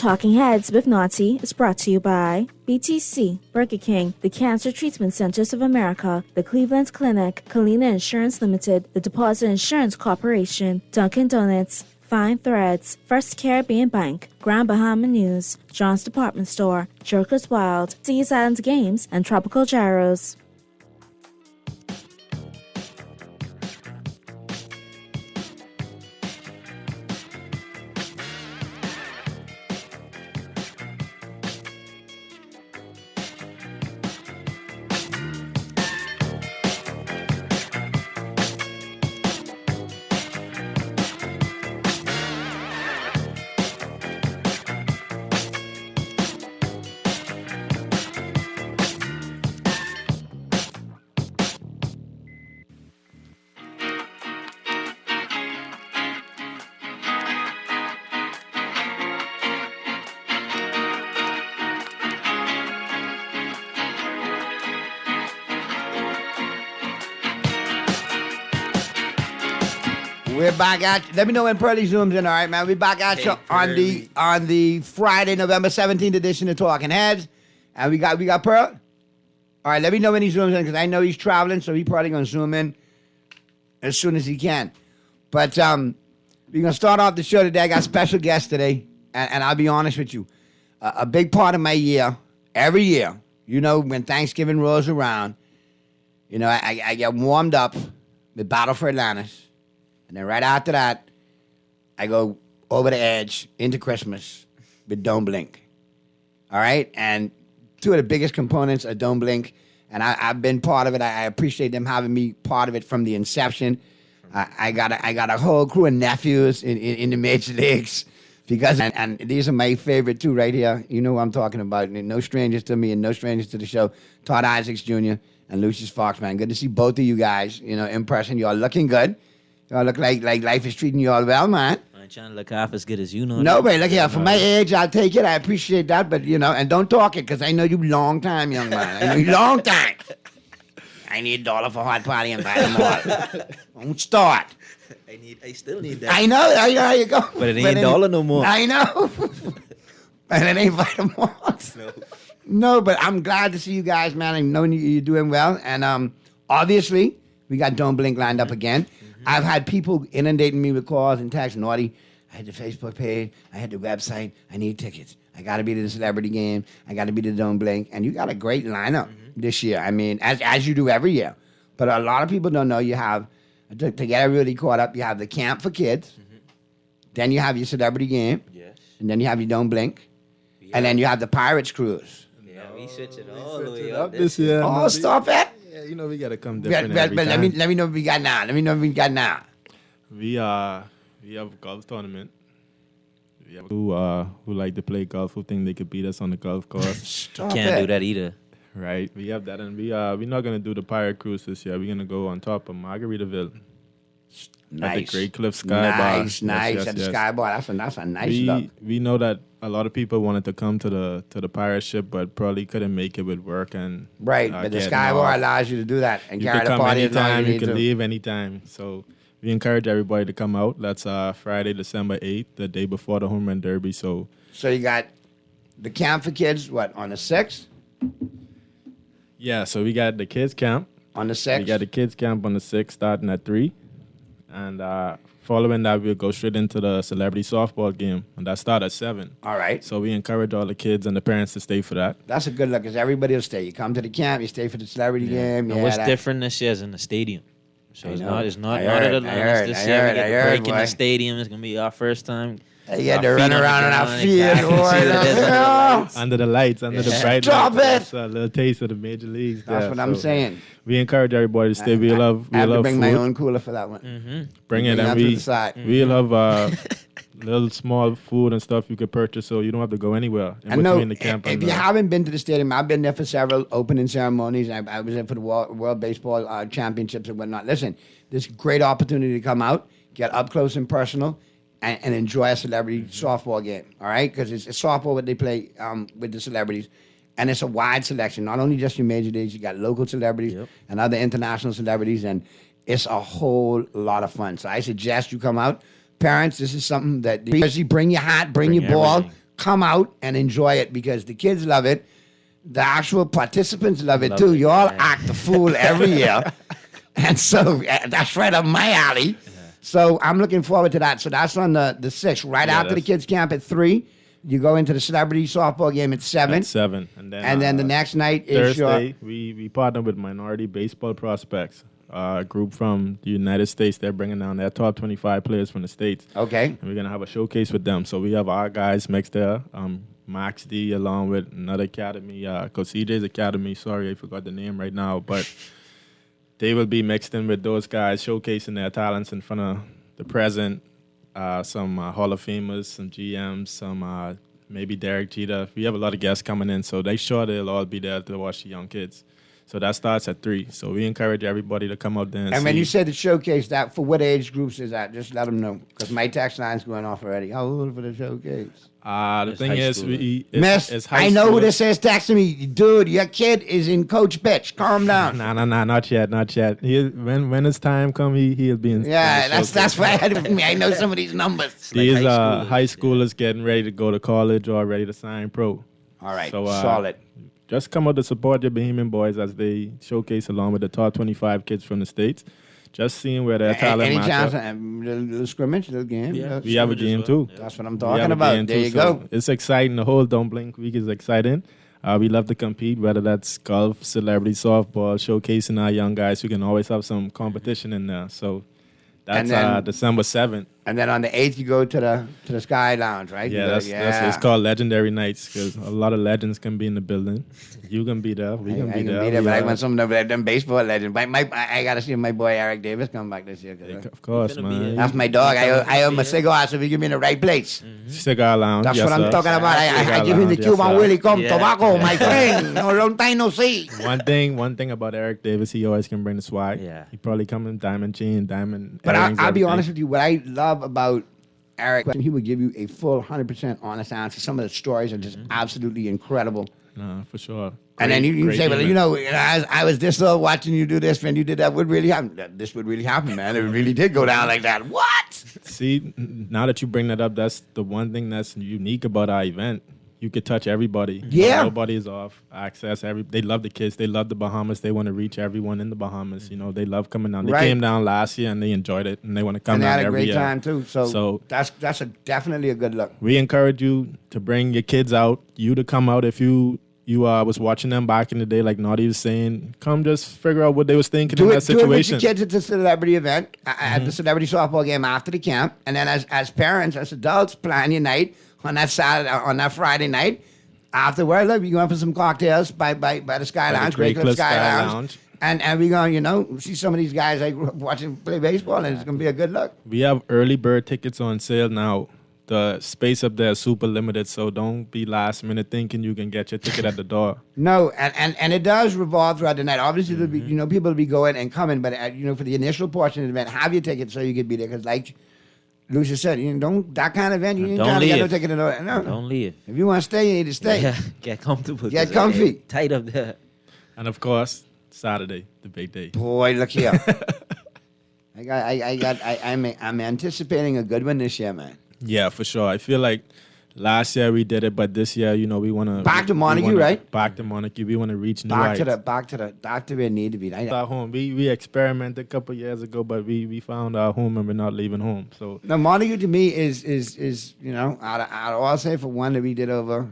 Talking Heads with Naughty is brought to you by BTC, Burger King, the Cancer Treatment Centers of America, the Cleveland Clinic, Kalina Insurance Limited, the Deposit Insurance Corporation, Dunkin' Donuts, Fine Threads, First Caribbean Bank, Grand Bahama News, John's Department Store, Joker's Wild, Seas Islands Games, and Tropical Gyros. We're back at. Let me know when Pearly zooms in. All right, man. We're back at you on the Friday, November 17th edition of Talking Heads, and we got Pearl. All right, let me know when he zooms in because I know he's traveling, so he's probably gonna zoom in as soon as he can. But we're gonna start off the show today. I got special guests today, and I'll be honest with you, a big part of my year, every year, you know, when Thanksgiving rolls around, you know, I get warmed up with Battle for Atlantis. And then right after that, I go over the edge into Christmas with Don't Blink. All right? And two of the biggest components of Don't Blink, and I've been part of it. I appreciate them having me part of it from the inception. I got a whole crew of nephews in the major leagues. Because and these are my favorite two right here. You know who I'm talking about. No strangers to me and no strangers to the show. Todd Isaacs Jr. and Lucius Fox, man. Good to see both of you guys, you know, in person. Y'all looking good. Y'all look like life is treating you all well, man. I ain't trying to look half as good as you know. No, but look here, for my age, I'll take it. I appreciate that, but, you know, and don't talk it, because I know you long time, young man. I know you long time. I need $1 for hot party and buy them all. Don't start. I still need that. I know how you go. But it ain't $1 no more. I know. And it ain't Vitamalt. No. No, but I'm glad to see you guys, man. I know you're doing well. And obviously, we got Don't Blink lined up again. I've had people inundating me with calls and texts. Naughty, I had the Facebook page. I had the website. I need tickets. I got to be to the celebrity game. I got to be to Don't Blink. And you got a great lineup this year. I mean, as you do every year. But a lot of people don't know you have, to get everybody caught up, you have the camp for kids. Then you have your celebrity game. Yes. And then you have your Don't Blink. Yeah. And then you have the Pirates Cruise. Yeah, we switch it all the way up this year. Oh, stop it. Yeah, you know we gotta come different. But let me know what we got now. We have a golf tournament. We have who like to play golf, who think they could beat us on the golf course. Can't do that either. Right. We have that, and we're not gonna do the Pirate Cruise this year. We're gonna go on top of Margaritaville. Nice. At the Great Cliff Sky Bar. Nice. At the Sky Bar. That's a nice look. We know that a lot of people wanted to come to the pirate ship, but probably couldn't make it with work and right. But the Sky Bar allows you to do that and carry the party anytime. You can leave anytime. So we encourage everybody to come out. That's Friday, December 8th, the day before the Home Run Derby. So you got the camp for kids. What, on the 6th? Yeah. So we got the kids camp on the 6th. We got the kids camp on the 6th, starting at 3. And following that, we'll go straight into the celebrity softball game, and that starts at 7. All right. So we encourage all the kids and the parents to stay for that. That's a good look, because everybody will stay. You come to the camp, you stay for the celebrity game. And what's different this year is in the stadium. So it's not out of the lines this year. We get the break in the stadium. It's going to be our first time. You had to run around on our field. Under the lights, under the bright Stop lights. it. That's a little taste of the major leagues. That's what I'm saying. We encourage everybody to stay. We love I have to bring food. my own cooler for that one. Bring it, and we love little small food and stuff you could purchase, so you don't have to go anywhere in between the camp. If you haven't been to the stadium, I've been there for several opening ceremonies. I was there for the World Baseball Championships and whatnot. Listen, this is a great opportunity to come out, get up close and personal, and enjoy a celebrity softball game, all right? Because it's softball what they play with the celebrities. And it's a wide selection, not only just your major leagues, you got local celebrities and other international celebrities, and it's a whole lot of fun. So I suggest you come out. Parents, this is something that, bring your hat, bring your ball, come out and enjoy it because the kids love it. The actual participants love it too. You all act the fool every year. And so that's right up my alley. So I'm looking forward to that. So that's on the 6th, right after the kids camp at 3. You go into the celebrity softball game at 7. At 7. And then the next night is Thursday, we partner with Minority Baseball Prospects, a group from the United States. They're bringing down their top 25 players from the States. Okay. And we're going to have a showcase with them. So we have our guys mixed there, Max D, along with another academy, Coach CJ's Academy. Sorry, I forgot the name right now. But they will be mixed in with those guys, showcasing their talents in front of the present. Some Hall of Famers, some GMs, some maybe Derek Jeter. We have a lot of guests coming in, so they'll all be there to watch the young kids. So that starts at 3. So we encourage everybody to come out there and see. And when you say the showcase, that for what age groups is that? Just let them know, because my text line's going off already. How old for the showcase? The thing is, Miss, it's high I know who schoolers. this is texting me. Dude, your kid is in Coach Bitch. Calm down. Nah, not yet. When his time come, he'll be in. Yeah, that's why I had it with me. I know some of these numbers. These are high schoolers getting ready to go to college or ready to sign pro. All right, so, solid. Just come out to support your Bohemian boys as they showcase along with the top 25 kids from the States. Just seeing where their talent Any match chance, up. little scrimmage, little game? Yeah, we have a game too. That's what I'm We talking have a about. game There too, you so go. It's exciting. The whole Don't Blink week is exciting. We love to compete, whether that's golf, celebrity softball, showcasing our young guys. We can always have some competition in there. So that's And then- December 7th. And then on the 8th, you go to the Sky Lounge, right? Yeah, that's it's called Legendary Nights because a lot of legends can be in the building. You can be there. We can I be can there. be there, but I We want some of them baseball legends. I got to see my boy Eric Davis come back this year. Of course, man. That's my dog. I owe him a cigar, so we give me in the right place. Cigar Lounge. That's yes, what I'm sir. talking about. I Cigar give him the Lounge, yes, Cuban sir. Willie come tobacco, my friend. No long time no see. One thing about Eric Davis, he always can bring the swag. Yeah. He probably come in diamond chain, diamond. But earrings, I'll be everything. honest with you. What I love about Eric, he would give you a full 100% honest answer. Some of the stories are just absolutely incredible. No, for sure. And then you Great say, well, human. I was this little watching you do this. When you did that, would really happen. This would really happen, man. It really did go down like that. What? See, now that you bring that up, that's the one thing that's unique about our event. You could touch everybody. Yeah. Nobody is off access. They love the kids. They love the Bahamas. They want to reach everyone in the Bahamas. You know, they love coming down. They Right. came down last year and they enjoyed it, and they want to come And they down had a every great year. time, too. So that's definitely a good look. We encourage you to bring your kids out. You to come out if you was watching them back in the day, like Naughty was saying. Come, just figure out what they was thinking in that Do it with situation. your kids at the celebrity event, at the celebrity softball game after the camp, and then as parents, as adults, plan your night on that Friday night. Afterward, look, we're going for some cocktails by the Sky By the Lounge, Great Great Cliff Cliff Sky Sky Lounge. Lounge. And we're going, see some of these guys I grew up watching play baseball, and it's going to be a good look. We have early bird tickets on sale now. The space up there is super limited, so don't be last minute thinking you can get your ticket at the door. No, and it does revolve throughout the night. Obviously, there'll be, people will be going and coming, but for the initial portion of the event, have your ticket so you can be there. Because like Lucia said, don't that kind of event. You ain't Don't trying to get no leave. ticket. No, Don't leave. If you want to stay, you need to stay. Yeah, get comfortable. Get 'cause comfy. it's tight up there. And of course, Saturday, the big day. Boy, look here. I'm anticipating a good one this year, man. Yeah, for sure. I feel like last year we did it, but this year, we want to Back to Montague, right? Back to Montague. We want to reach new Back heights. to where it need to be. Our home. We experimented a couple years ago, but we found our home and we're not leaving home. So Now, Montague to me is out of all say for one that we did over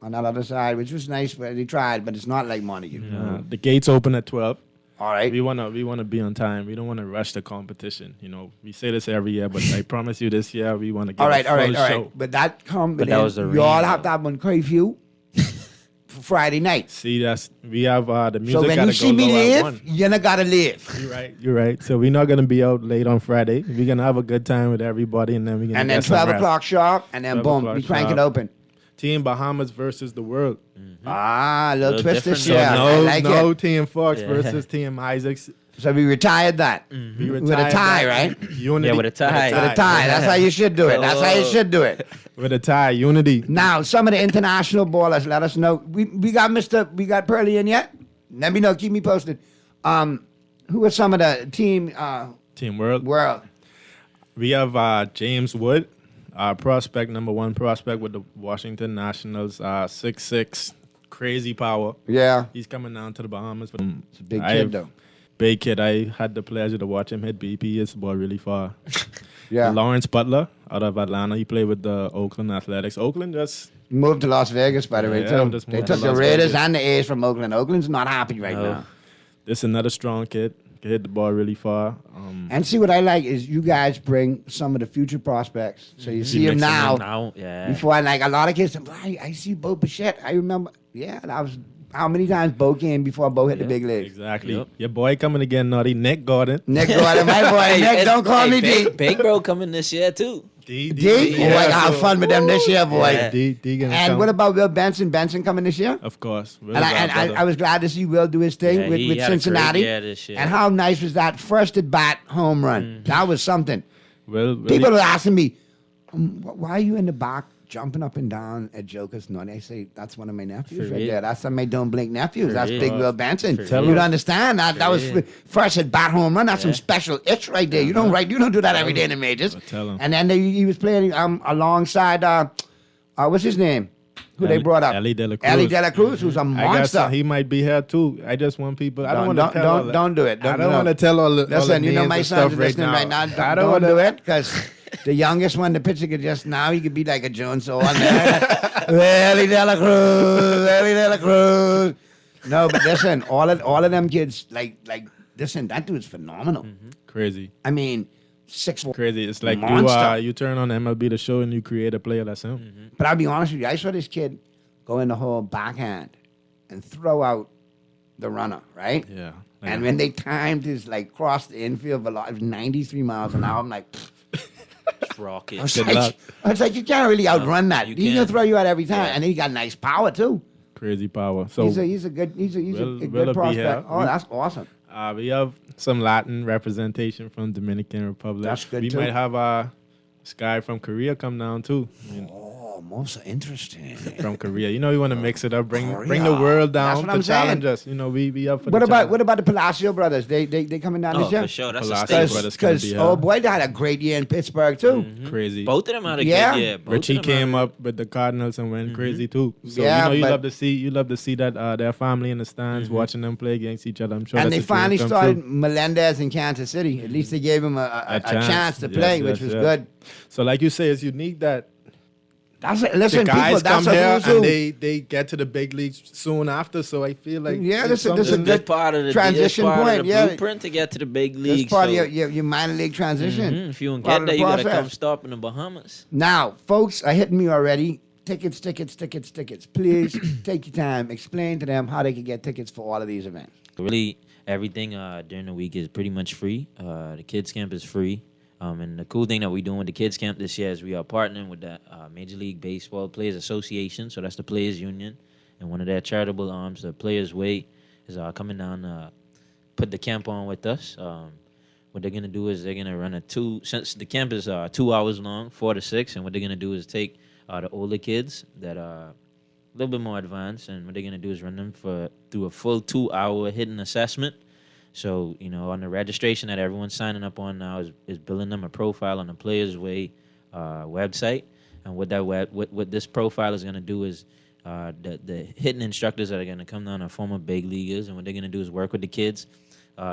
on that other side, which was nice, but they tried, but it's not like Montague. the gates open at 12. All right. We wanna be on time. We don't want to rush the competition. We say this every year, but I promise you, this year we want to get All right. a full show. But that come. But that was the you all rain, have to have one curfew for Friday night. See, we have the music. So when gotta you see go me low at live, 1. you're not gotta live. You're right. So we're not gonna be out late on Friday. We're gonna have a good time with everybody, and then we're gonna And then get some 12 rest. o'clock sharp, and then 12 boom, o'clock we crank sharp. it open. Team Bahamas versus the world. Ah, a little twist this So year. I no, like no it. Team Fox Yeah. versus Team Isaacs. So we retired that We with a retired tie, that. right? Unity. Yeah, with a tie. With a tie. That's how you should do it. That's how you should do it. With a tie, unity. Now, some of the international ballers, let us know. We got Pearly in yet? Let me know. Keep me posted. Who are some of the team Team World. world? We have James Wood, Prospect, number one prospect with the Washington Nationals, 6'6", crazy power. Yeah. He's coming down to the Bahamas. It's a big kid, though. Big kid. I had the pleasure to watch him hit BP. It's ball really far. Yeah. Lawrence Butler out of Atlanta. He played with the Oakland Athletics. Oakland just moved to Las Vegas, by the way, too. They took the Raiders and the A's from Oakland. Oakland's not happy right now. This is another strong kid. Can hit the ball really far. And see, what I like is you guys bring some of the future prospects. So you see him now. Yeah. Before, like, a lot of kids say, I see Bo Bichette. I remember, that was how many times Bo came before Bo hit the big leagues. Exactly. Yep. Your boy coming again, Naughty. Nick Gordon. Nick Gordon, my boy. Nick, don't call me D. Big Bro coming this year, too. D? Oh, I have fun with them this year, boy. Yeah. D and what about Will Benson? Benson coming this year? Of course. And I was glad to see Will do his thing with Cincinnati. This year. And how nice was that first at bat home run? Mm-hmm. That was something. People are asking me, why are you in the back jumping up and down at Joker's Naughty? I say, that's one of my nephews right there. That's some of my Don't Blink nephews. That's Big Will Benson. You don't understand. That was first at bat home run. That's some special itch right there. You don't do that every day in the majors. And then he was playing alongside, what's his name? Who they brought up? Ellie De La Cruz. Ellie De La Cruz, who's a monster. I guess he might be here too. I just want people. I don't want to tell. Don't do it. I don't want to tell all the. Listen, all the my son's listening right now. Don't do it because the youngest one, the pitcher, could just now he could be like a Jones on there. Ellie De La Cruz, Ellie De La Cruz. No, but listen, all of them kids like listen. That dude's phenomenal. Mm-hmm. Crazy. I mean. 6'4". Crazy. It's like you turn on MLB The Show and you create a player that's him. Mm-hmm. But I'll be honest with you, I saw this kid go in the whole backhand and throw out the runner, right? Yeah. And when they timed his cross the infield velocity, 93 miles an hour, I'm like, rocket. I was like, you can't really outrun that. He's gonna throw you out every time, and then he got nice power too. Crazy power. So he's a good prospect. Oh, that's awesome. We have some Latin representation from Dominican Republic. That's good, we too. might have this guy from Korea come down, too. Most interesting. From Korea. We want to mix it up, bring the world down to challenge us. We up for what about the Palacio brothers? They coming down this year? For sure. That's Palacio brothers because they had a great year in Pittsburgh, too. Mm-hmm. Crazy. Both of them had a good year. Richie came up with the Cardinals and went crazy, too. So, you love to see that their family in the stands watching them play against each other. I'm sure. And they finally started Melendez in Kansas City. At least they gave him a chance to play, which was good. So like you say, it's unique that listen, the guys people, come here and they get to the big leagues soon after. So I feel like this is a good part of the transition point. Blueprint to get to the big leagues. It's part of your minor league transition. If you don't get there, you gotta come stop in the Bahamas. Now, folks are hitting me already. Tickets. Please take your time. Explain to them how they can get tickets for all of these events. Really, everything during the week is pretty much free. The kids camp is free. And the cool thing that we're doing with the kids camp this year is we are partnering with the Major League Baseball Players Association. So that's the Players Union. And one of their charitable arms, the Players Way, is coming down to put the camp on with us. What they're going to do is they're going to run since the camp is 2 hours long, 4 to 6. And what they're going to do is take the older kids that are a little bit more advanced. And what they're going to do is run them through a full 2-hour hidden assessment. So, on the registration that everyone's signing up on now is building them a profile on the Players Way website. And what this profile is going to do is the hidden instructors that are going to come down are former big leaguers. And what they're going to do is work with the kids,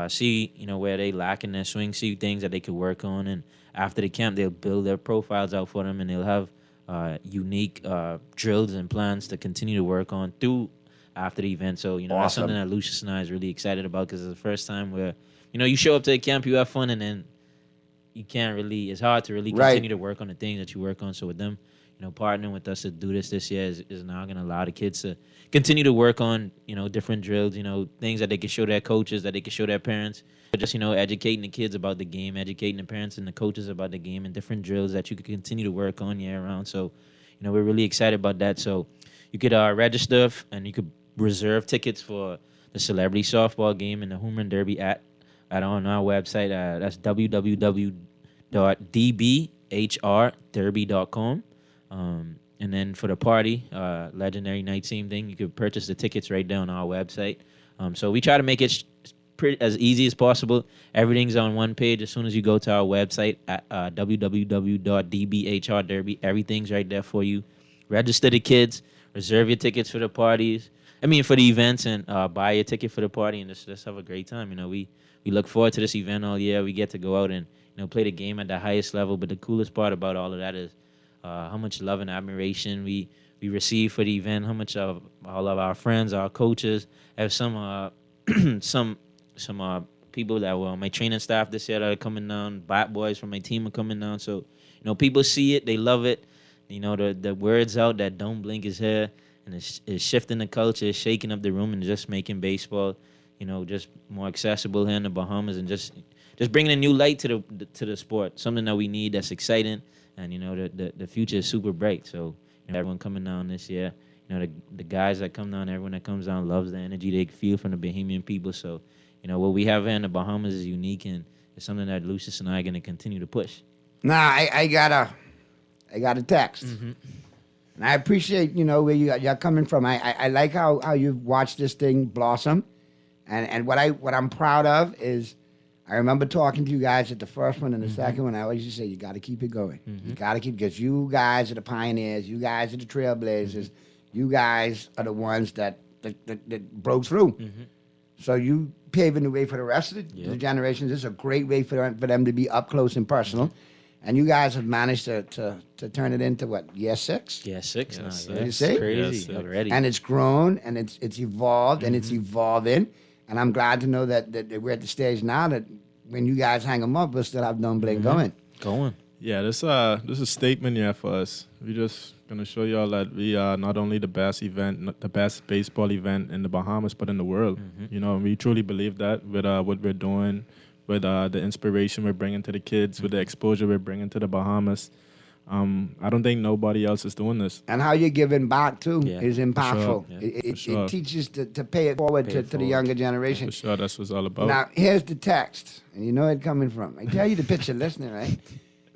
see, where they lack in their swing, see things that they could work on. And after the camp, they'll build their profiles out for them, and they'll have unique drills and plans to continue to work on through after the event. So, that's something that Lucius and I is really excited about because it's the first time where, you show up to the camp, you have fun, and then you can't really, it's hard to really continue to work on the things that you work on. So with them, partnering with us to do this year is now going to allow the kids to continue to work on, different drills, things that they can show their coaches, that they can show their parents. But just, educating the kids about the game, educating the parents and the coaches about the game and different drills that you could continue to work on year round. So, we're really excited about that. So you could register and you could reserve tickets for the celebrity softball game and the Home Run Derby on our website. That's www.dbhrderby.com. And then for the party, Legendary Night Team thing, you could purchase the tickets right there on our website. So we try to make it as easy as possible. Everything's on one page. As soon as you go to our website at www.dbhrderby, everything's right there for you. Register the kids, reserve your tickets for the parties. For the events, and buy your ticket for the party, and just have a great time. We look forward to this event all year. We get to go out and play the game at the highest level. But the coolest part about all of that is how much love and admiration we receive for the event. How much of all of our friends, our coaches, have some people that were on my training staff this year that are coming down. Bat boys from my team are coming down. So people see it, they love it. The word's out that Don't Blink is here. And it's shifting the culture, it's shaking up the room, and just making baseball, just more accessible here in the Bahamas, and just bringing a new light to the sport. Something that we need, that's exciting, and the future is super bright. So everyone coming down this year, the guys that come down, everyone that comes down loves the energy they feel from the Bahamian people. So what we have here in the Bahamas is unique, and it's something that Lucius and I are going to continue to push. Nah, I got a text. Mm-hmm. And I appreciate, where you're coming from. I like how you've watched this thing blossom. And what I'm proud of is I remember talking to you guys at the first one and the second one. I always used to say, you got to keep it going. You got to keep, because you guys are the pioneers. You guys are the trailblazers. You guys are the ones that broke through. So you paving the way for the rest of the generations. This is a great way for them to be up close and personal. And you guys have managed to turn it into what, year 6? Yeah, 6 now. Yeah. You see? Crazy already. And it's grown and it's evolved and it's evolving. And I'm glad to know that we're at the stage now that when you guys hang them up, we'll still have Don't Blink going. Yeah, this is a statement here for us. We're just gonna show y'all that we are not only the best baseball event in the Bahamas, but in the world. We truly believe that with what we're doing, with the inspiration we're bringing to the kids, with the exposure we're bringing to the Bahamas. I don't think nobody else is doing this. And how you're giving back, too, is impactful. Sure. It teaches to pay it forward to the younger generation. For sure, that's what it's all about. Now, here's the text, and you know it coming from. I tell you the picture listening, right?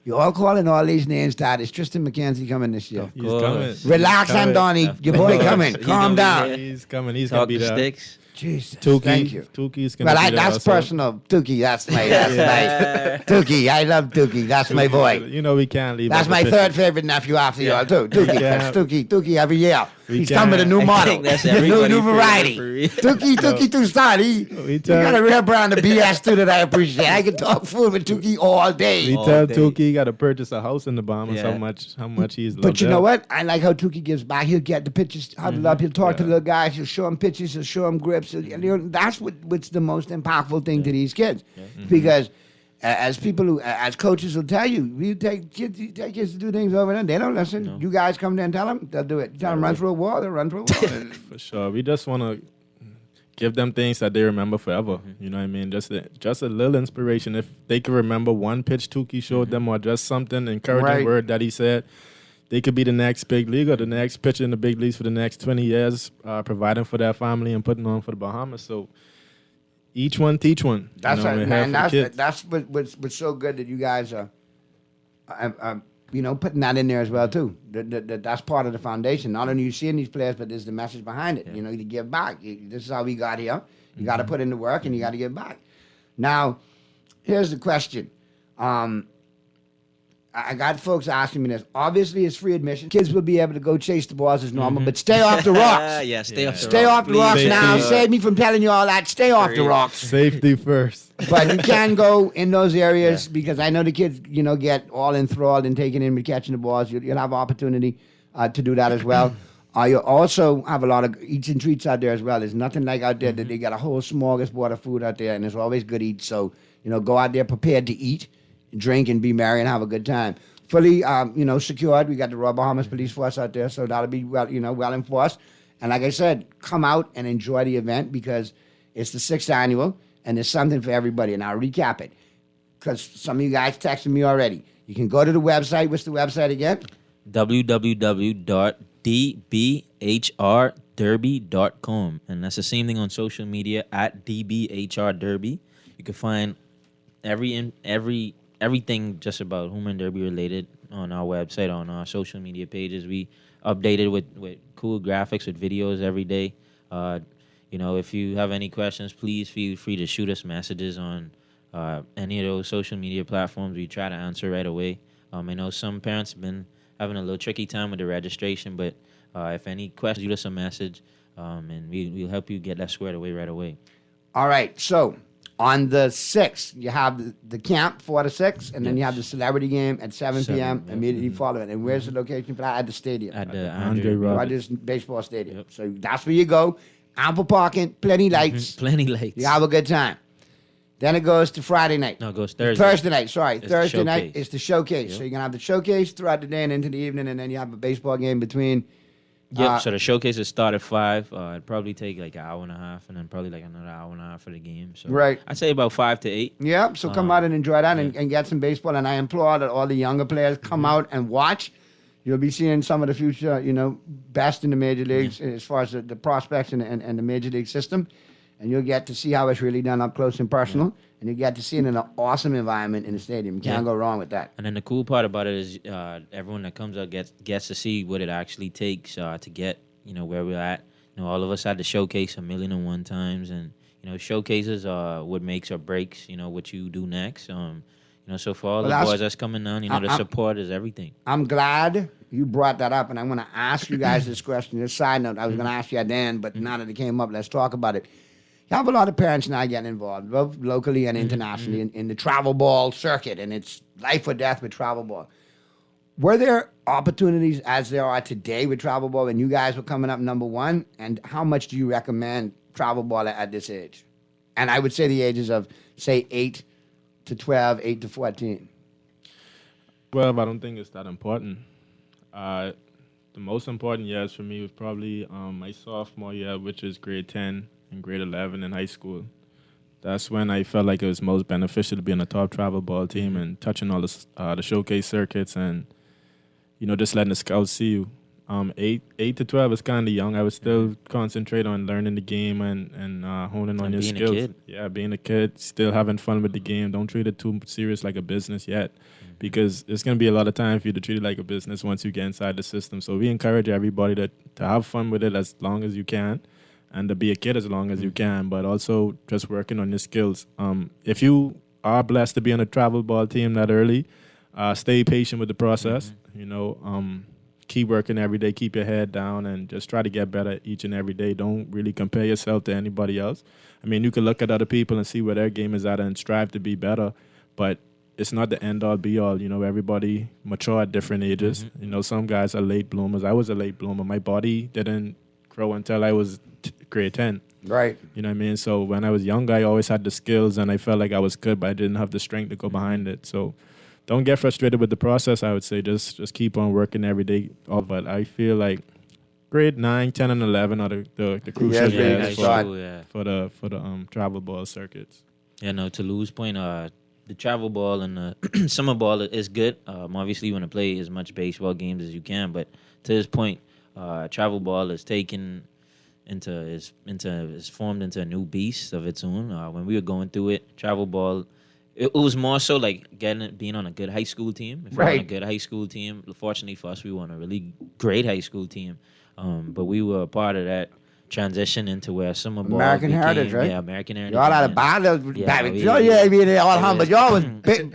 You're all calling all these names, Todd. Is Tristan McKenzie coming this year? He's coming. Relax, Andoni. Your boy coming. Calm down. He's coming. He's going to be there. Sticks. Jesus, Tukey, thank you. Tukey's going to be there. That's also. personal. Tukey, that's my Tukey. I love Tukey. That's my boy. We can't leave. That's my third favorite nephew after y'all too. Tukey every year. He's coming with a new model, new variety. Tukey too style. He got a real brand of BS too that I appreciate. I can talk food with Tukey all day. We tell Tukey he got to purchase a house in the Bahamas. How much he's loved. But you know what? I like how Tukey gives back. He'll get the pictures huddled up. He'll talk to the little guys. He'll show them pictures. He'll show them grips. That's what's the most impactful thing to these kids, because as coaches will tell you, you take kids to do things over there. They don't listen. No. You guys come there and tell them, they'll do it. You tell them run through a wall, they'll run through a wall. For sure. We just want to give them things that they remember forever. You know what I mean? Just a little inspiration. If they can remember one pitch Tukey showed them, or just something encouraging word that he said, they could be the next big league or the next pitcher in the big leagues for the next 20 years, providing for their family and putting on for the Bahamas. So each one teach one. That's right, man. That's what's so good that you guys are putting that in there as well too. That's part of the foundation. Not only you seeing these players, but there's the message behind it. To give back. This is how we got here. You got to put in the work and you got to give back. Now, here's the question. I got folks asking me this. Obviously, it's free admission. Kids will be able to go chase the balls as normal, but stay off the rocks. Stay off the rocks now. Save me from telling you all that. Stay off the rocks. Safety first. But you can go in those areas because I know the kids, get all enthralled and taken in with catching the balls. You'll have opportunity to do that as well. You also have a lot of eats and treats out there as well. There's nothing like out there that they got a whole smorgasbord of food out there, and there's always good eats. So, go out there prepared to eat, drink, and be merry and have a good time. Fully, secured. We got the Royal Bahamas Police Force out there, so that'll be well enforced. And like I said, come out and enjoy the event because it's the 6th annual, and there's something for everybody. And I'll recap it because some of you guys texted me already. You can go to the website. What's the website again? www.dbhrderby.com, and that's the same thing on social media at dbhrderby. You can find everything just about Home Run Derby related on our website, on our social media pages. We update it with cool graphics, with videos every day. if you have any questions, please feel free to shoot us messages on any of those social media platforms. We try to answer right away. I know some parents have been having a little tricky time with the registration, but if any questions, shoot us a message, and we'll help you get that squared away right away. All right, so on the 6th, you have the camp 4 to 6, and then you have the celebrity game at 7 p.m. immediately following. And where's the location for that? At the stadium. At the Andre Rogers Baseball Stadium. So that's where you go. Ample parking, plenty lights. Plenty lights. You have a good time. Then it goes to Friday night. No, it goes Thursday. Thursday night, sorry. It's Thursday night the is the showcase. Yep. So you're going to have the showcase throughout the day and into the evening, and then you have a baseball game between. Yep, so the showcases start at 5. It'd probably take like an hour and a half, and then probably like another hour and a half for the game. So Right. I'd say about 5 to 8. Yeah, so come out and enjoy that and get some baseball. And I implore that all the younger players come out and watch. You'll be seeing some of the future, best in the major leagues as far as the prospects and the major league system. And you'll get to see how it's really done up close and personal. And you get to see it in an awesome environment in the stadium. You can't go wrong with that. And then the cool part about it is everyone that comes out gets to see what it actually takes to get where we're at. All of us had to showcase 1,000,001 times, and showcases are what makes or breaks what you do next. So for all the boys that's coming down, the support is everything. I'm glad you brought that up, and I'm going to ask you guys this question. This side note, I was going to ask you at the end, but now that it came up, let's talk about it. You have a lot of parents now getting involved, both locally and internationally, in the travel ball circuit, and it's life or death with travel ball. Were there opportunities as there are today with travel ball when you guys were coming up number one? And how much do you recommend travel ball at this age? And I would say the ages of, say, 8 to 12, 8 to 14. Well, I don't think it's that important. The most important years for me was probably my sophomore year, which is grade 10 and grade 11 in high school. That's when I felt like it was most beneficial to be on a top travel ball team and touching all the showcase circuits and, just letting the scouts see you. 8 to 12 is kind of young. I would still concentrate on learning the game and honing on your being skills. a kid. Yeah, being a kid, still having fun with the game. Don't treat it too serious like a business yet, because it's going to be a lot of time for you to treat it like a business once you get inside the system. So we encourage everybody to have fun with it as long as you can, and to be a kid as long as you can, but also just working on your skills. If you are blessed to be on a travel ball team that early, stay patient with the process. Keep working every day, keep your head down, and just try to get better each and every day. Don't really compare yourself to anybody else. I mean, you can look at other people and see where their game is at and strive to be better, but it's not the end-all, be-all. Everybody mature at different ages. Some guys are late bloomers. I was a late bloomer. My body didn't grow until I was grade 10. Right. You know what I mean? So when I was younger, I always had the skills, and I felt like I was good, but I didn't have the strength to go behind it. So don't get frustrated with the process, I would say. Just keep on working every day. But I feel like grade 9, 10, and 11 are the crucial years for the travel ball circuits. Yeah, no, to Lou's point, the travel ball and the summer ball is good. Obviously, you want to play as much baseball games as you can, but to his point, travel ball is is formed into a new beast of its own. When we were going through it, travel ball, it was more so like being on a good high school team. If you're on a good high school team, fortunately for us, we were on a really great high school team. But we were a part of that transition into where summer ball American Heritage, right? Yeah, American Heritage. Y'all had a bad little all hum, but y'all was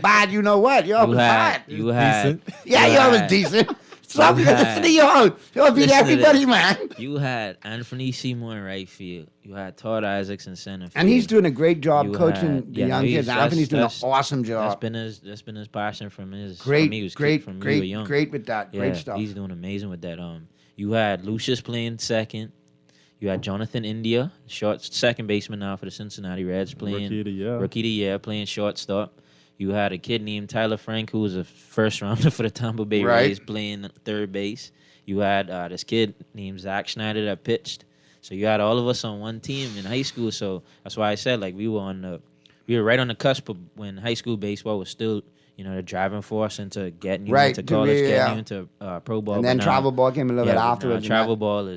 bad, you know what? Y'all was bad. You had y'all was decent. So listen to y'all. Y'all beat everybody, man. You had Anthony Seymour in right field. You had Todd Isaacs in center field. And he's doing a great job coaching the young kids. Anthony's doing an awesome job. That's been his passion from me. Great with that. Yeah, great stuff. He's doing amazing with that. You had Lucius playing second. You had Jonathan India, second baseman now for the Cincinnati Reds, playing Rookie of the Year, playing shortstop. You had a kid named Tyler Frank, who was a first rounder for the Tampa Bay Rays, playing third base. You had this kid named Zach Schneider that pitched. So you had all of us on one team in high school. So that's why I said we were right on the cusp of when high school baseball was still the driving force into getting you Right, into to college, be, getting you into pro ball. And But then now- travel ball came a little bit but now afterwards. and travel that- ball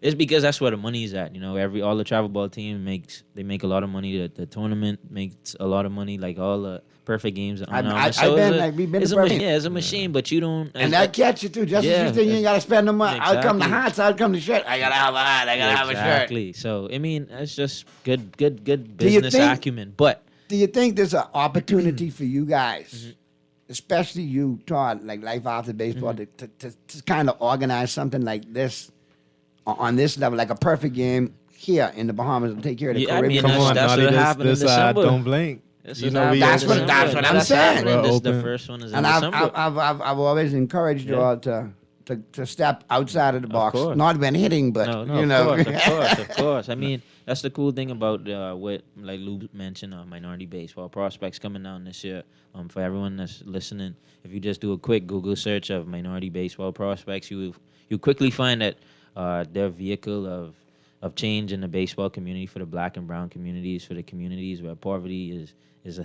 it's because that's where the money's at. All the travel ball team make a lot of money. The tournament makes a lot of money. Like all the perfect games. I've been- we've been to perfect- it's a machine, but you don't. And that gets you too. Just as you think you ain't got to spend no money. Out come the Exactly. hats, out come the shirt. I got to have a hat. I got to have a shirt. Exactly. So I mean, it's just good Do you business think- acumen. But Do you think there's an opportunity for you guys, especially you, Todd, like Life After Baseball, to kind of organize something like this on this level, like a perfect game here in the Bahamas and take care of the Yeah, I Caribbean? mean, that's what happened in December. Don't blink. This You is know, happening we That's in what December. I'm That's saying. happening. This is the Open. first one is in And December. I've always encouraged you all to step outside of the box, course. not when hitting, but No, you know. of course. I mean, that's the cool thing about what, like Lou mentioned, minority baseball prospects coming down this year. For everyone that's listening, if you just do a quick Google search of minority baseball prospects, you quickly find that they're a vehicle of change in the baseball community for the Black and brown communities, for the communities where poverty is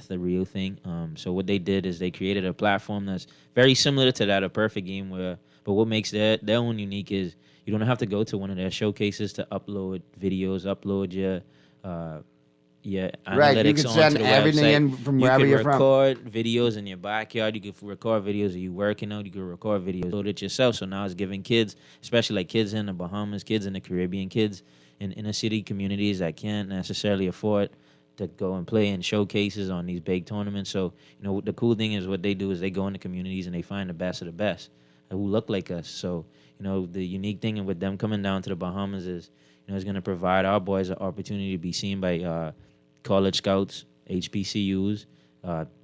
the real thing. So what they did is they created a platform that's very similar to that, a perfect game but what makes their own unique is you don't have to go to one of their showcases to upload videos, upload your Right, you analytics can send onto the everything website. in from wherever you're You from. can record videos in your backyard. You can record videos of you working out. You can record videos, load it yourself. So now it's giving kids, especially like kids in the Bahamas, kids in the Caribbean, kids in inner city communities that can't necessarily afford to go and play in showcases on these big tournaments. So, the cool thing is what they do is they go into communities and they find the best of the best who look like us. So, the unique thing with them coming down to the Bahamas is, it's going to provide our boys an opportunity to be seen by college scouts, HBCUs,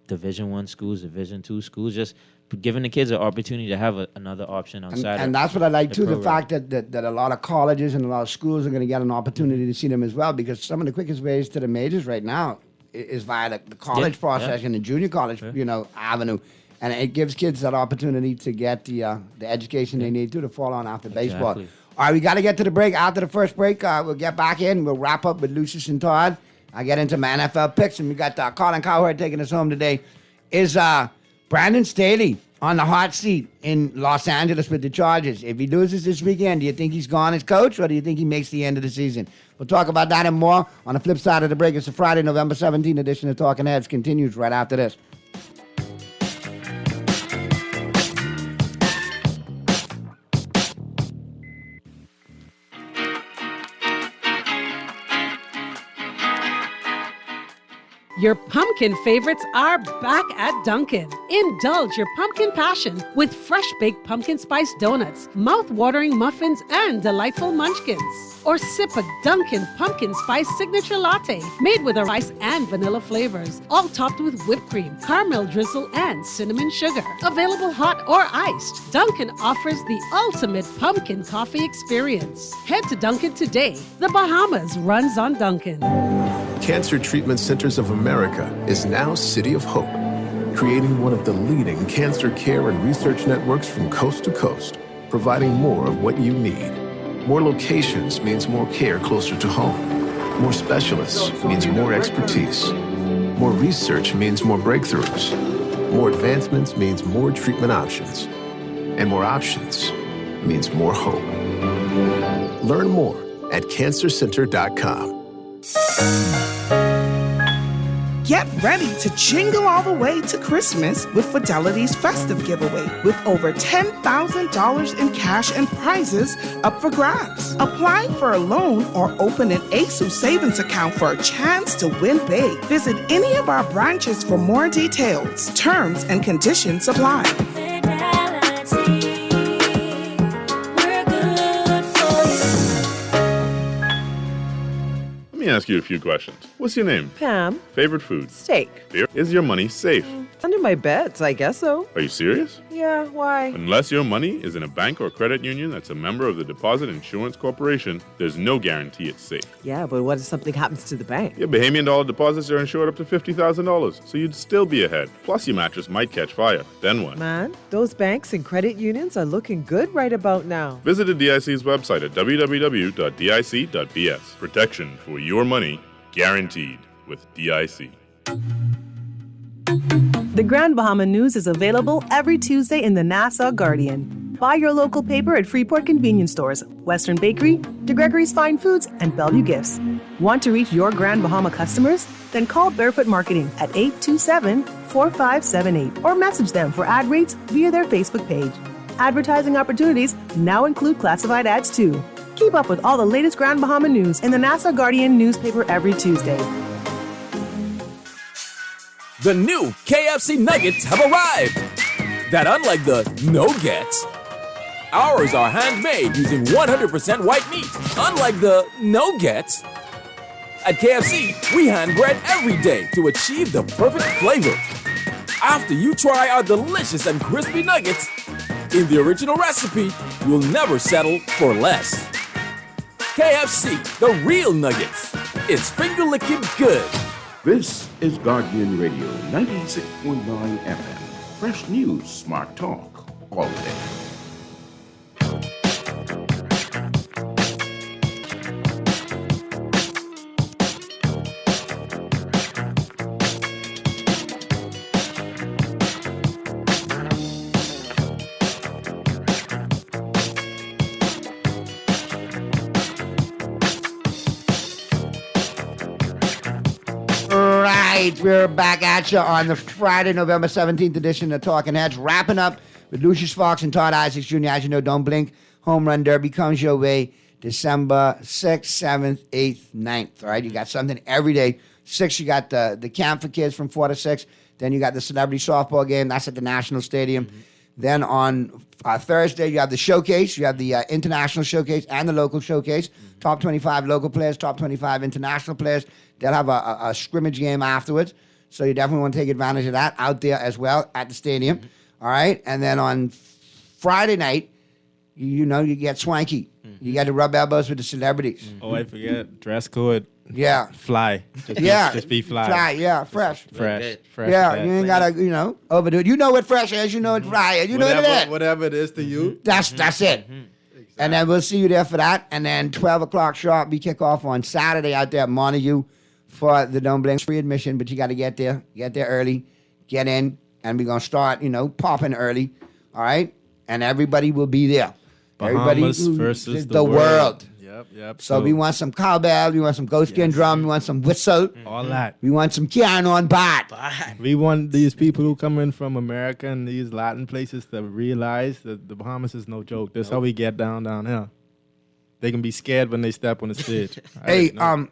Division I schools, Division II schools, just giving the kids an opportunity to have another option outside. And that's what I like too, the program. fact that a lot of colleges and a lot of schools are going to get an opportunity to see them as well, because some of the quickest ways to the majors right now is via the college process and the junior college, avenue. And it gives kids that opportunity to get the education they need to fall on after baseball. Exactly. All right, we got to get to the break. After the first break, we'll get back in. We'll wrap up with Lucius and Todd. I get into my NFL picks, and we got Colin Cowherd taking us home today. Is Brandon Staley on the hot seat in Los Angeles with the Chargers? If he loses this weekend, do you think he's gone as coach, or do you think he makes the end of the season? We'll talk about that and more on the flip side of the break. It's a Friday, November 17th edition of Talking Heads. Continues right after this. Your pumpkin favorites are back at Dunkin'. Indulge your pumpkin passion with fresh baked pumpkin spice donuts, mouth-watering muffins, and delightful munchkins. Or sip a Dunkin' pumpkin spice signature latte made with rice and vanilla flavors, all topped with whipped cream, caramel drizzle, and cinnamon sugar. Available hot or iced, Dunkin' offers the ultimate pumpkin coffee experience. Head to Dunkin' today. The Bahamas runs on Dunkin'. Cancer Treatment Centers of America is now City of Hope, creating one of the leading cancer care and research networks from coast to coast, providing more of what you need. More locations means more care closer to home. More specialists means more expertise. More research means more breakthroughs. More advancements means more treatment options. And more options means more hope. Learn more at cancercenter.com. Get ready to jingle all the way to Christmas with Fidelity's festive giveaway, with over $10,000 in cash and prizes up for grabs. Apply for a loan or open an ASUS savings account for a chance to win big. Visit any of our branches for more details. Terms and conditions apply. Let me ask you a few questions. What's your name? Pam. Favorite food? Steak. Fear? Is your money safe? It's under my bed, so I guess so. Are you serious? Yeah, why? Unless your money is in a bank or credit union that's a member of the Deposit Insurance Corporation, there's no guarantee it's safe. Yeah, but what if something happens to the bank? Your Bahamian dollar deposits are insured up to $50,000, so you'd still be ahead. Plus, your mattress might catch fire. Then what? Man, those banks and credit unions are looking good right about now. Visit the DIC's website at www.dic.bs. Protection for your money guaranteed with DIC. The Grand Bahama News is available every Tuesday in the Nassau Guardian. Buy your local paper at Freeport convenience stores, Western Bakery, DeGregory's Fine Foods, and Bellevue Gifts. Want to reach your Grand Bahama customers? Then call Barefoot Marketing at 827-4578 or message them for ad rates via their Facebook page. Advertising opportunities now include classified ads too. Keep up with all the latest Grand Bahama news in the Nassau Guardian newspaper every Tuesday. The new KFC nuggets have arrived. That unlike the no-gets, ours are handmade using 100% white meat. Unlike the no-gets, at KFC, we hand bread every day to achieve the perfect flavor. After you try our delicious and crispy nuggets, in the original recipe, you'll never settle for less. KFC, the real nuggets. It's finger-licking good. This is Guardian Radio 96.9 FM. Fresh news, smart talk, all day. We're back at you on the Friday, November 17th edition of Talking Heads, wrapping up with Lucius Fox and Todd Isaacs Jr. As you know, Don't Blink Home Run Derby comes your way December 6th, 7th, 8th, 9th. All right, you got something every day. 6th, you got the camp for kids from 4 to 6. Then you got the celebrity softball game. That's at the National Stadium. Mm-hmm. Then on Thursday, you have the showcase. You have the international showcase and the local showcase. Mm-hmm. Top 25 local players, top 25 international players. They'll have a scrimmage game afterwards. So you definitely want to take advantage of that out there as well at the stadium. Mm-hmm. All right? And then on Friday night, you get swanky. Mm-hmm. You got to rub elbows with the celebrities. Mm-hmm. Oh, I forget. Dress code. Yeah. Fly. Just be fly. Fly, yeah. Fresh. Fresh. Yeah, you ain't got to, overdo it. You know what fresh is. You know what fly is. You know what it is. Whatever it is to you. That's it. Exactly. And then we'll see you there for that. And then 12 o'clock sharp, we kick off on Saturday out there at Montague for the Don't Blink free admission, but you got to get there early, get in, and we're going to start, popping early, all right? And everybody will be there. Bahamas versus the world. Yep. So we want some cowbell, we want some goat skin drum, we want some whistle. All that. We want some piano on bad. We want these people who come in from America and these Latin places to realize that the Bahamas is no joke. That's how we get down here. They can be scared when they step on the stage. Hey,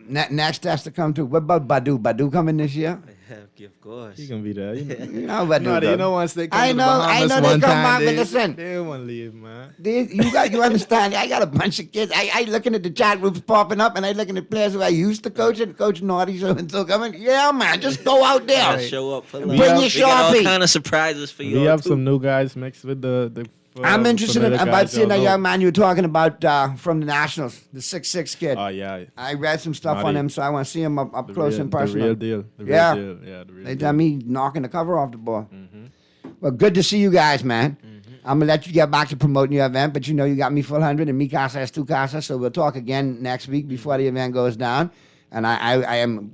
next has to come too. What about Badu? Badu coming this year? Of course. He can be there. Badu. Once they come I know they come out, but listen. They don't want to leave, man. You understand? I got a bunch of kids. I looking at the chat groups popping up, and I looking at players who I used to coach and Coach Naughty so and so coming. Yeah, man, just go out there. Show up. Bring your Sharpie. Got all kind of surprises for you. We have some new guys mixed with the I'm interested about seeing that young man you were talking about from the Nationals, the 6'6" kid. Oh, yeah. I read some stuff on him, so I want to see him up close and personal. The real deal. They tell me knocking the cover off the ball. Mm-hmm. Well, good to see you guys, man. Mm-hmm. I'm going to let you get back to promoting your event, but you got me full 100 and me casa has 2 casa, so we'll talk again next week before the event goes down. And I am,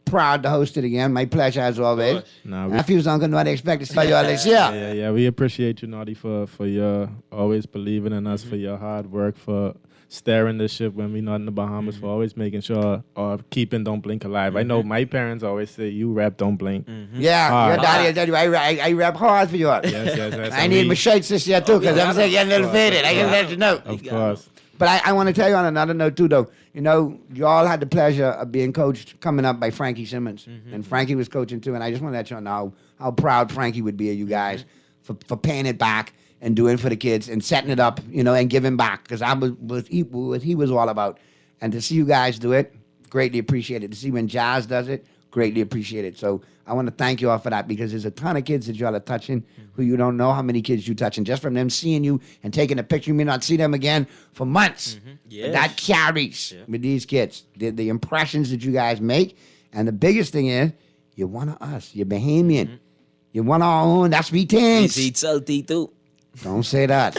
proud to host it again. My pleasure as always. Nephew's uncle, not expect to see you all this year. Yeah. We appreciate you, Naughty, for your always believing in us, for your hard work, for steering the ship when we're not in the Bahamas, for always making sure or keeping Don't Blink alive. I know my parents always say you rap Don't Blink. Yeah, your daddy will tell you I rap hard for you all. Yes. I need my shirts this year too, because I'm getting a little faded. I can let you know. Of course. But I want to tell you on another note too, though. You all had the pleasure of being coached coming up by Frankie Simmons. Mm-hmm. And Frankie was coaching too. And I just want to let you know how proud Frankie would be of you guys for paying it back and doing for the kids and setting it up, and giving back. Because I was what he was all about. And to see you guys do it, greatly appreciate it. To see when Jazz does it, greatly appreciate it. So I want to thank you all for that, because there's a ton of kids that y'all are touching who you don't know how many kids you touching. Just from them seeing you and taking a picture, you may not see them again for months. Mm-hmm. Yes. But that carries with these kids. The impressions that you guys make. And the biggest thing is, you're one of us. You're Bahamian. Mm-hmm. You're one of our own. That's me things. He's salty too. Don't say that.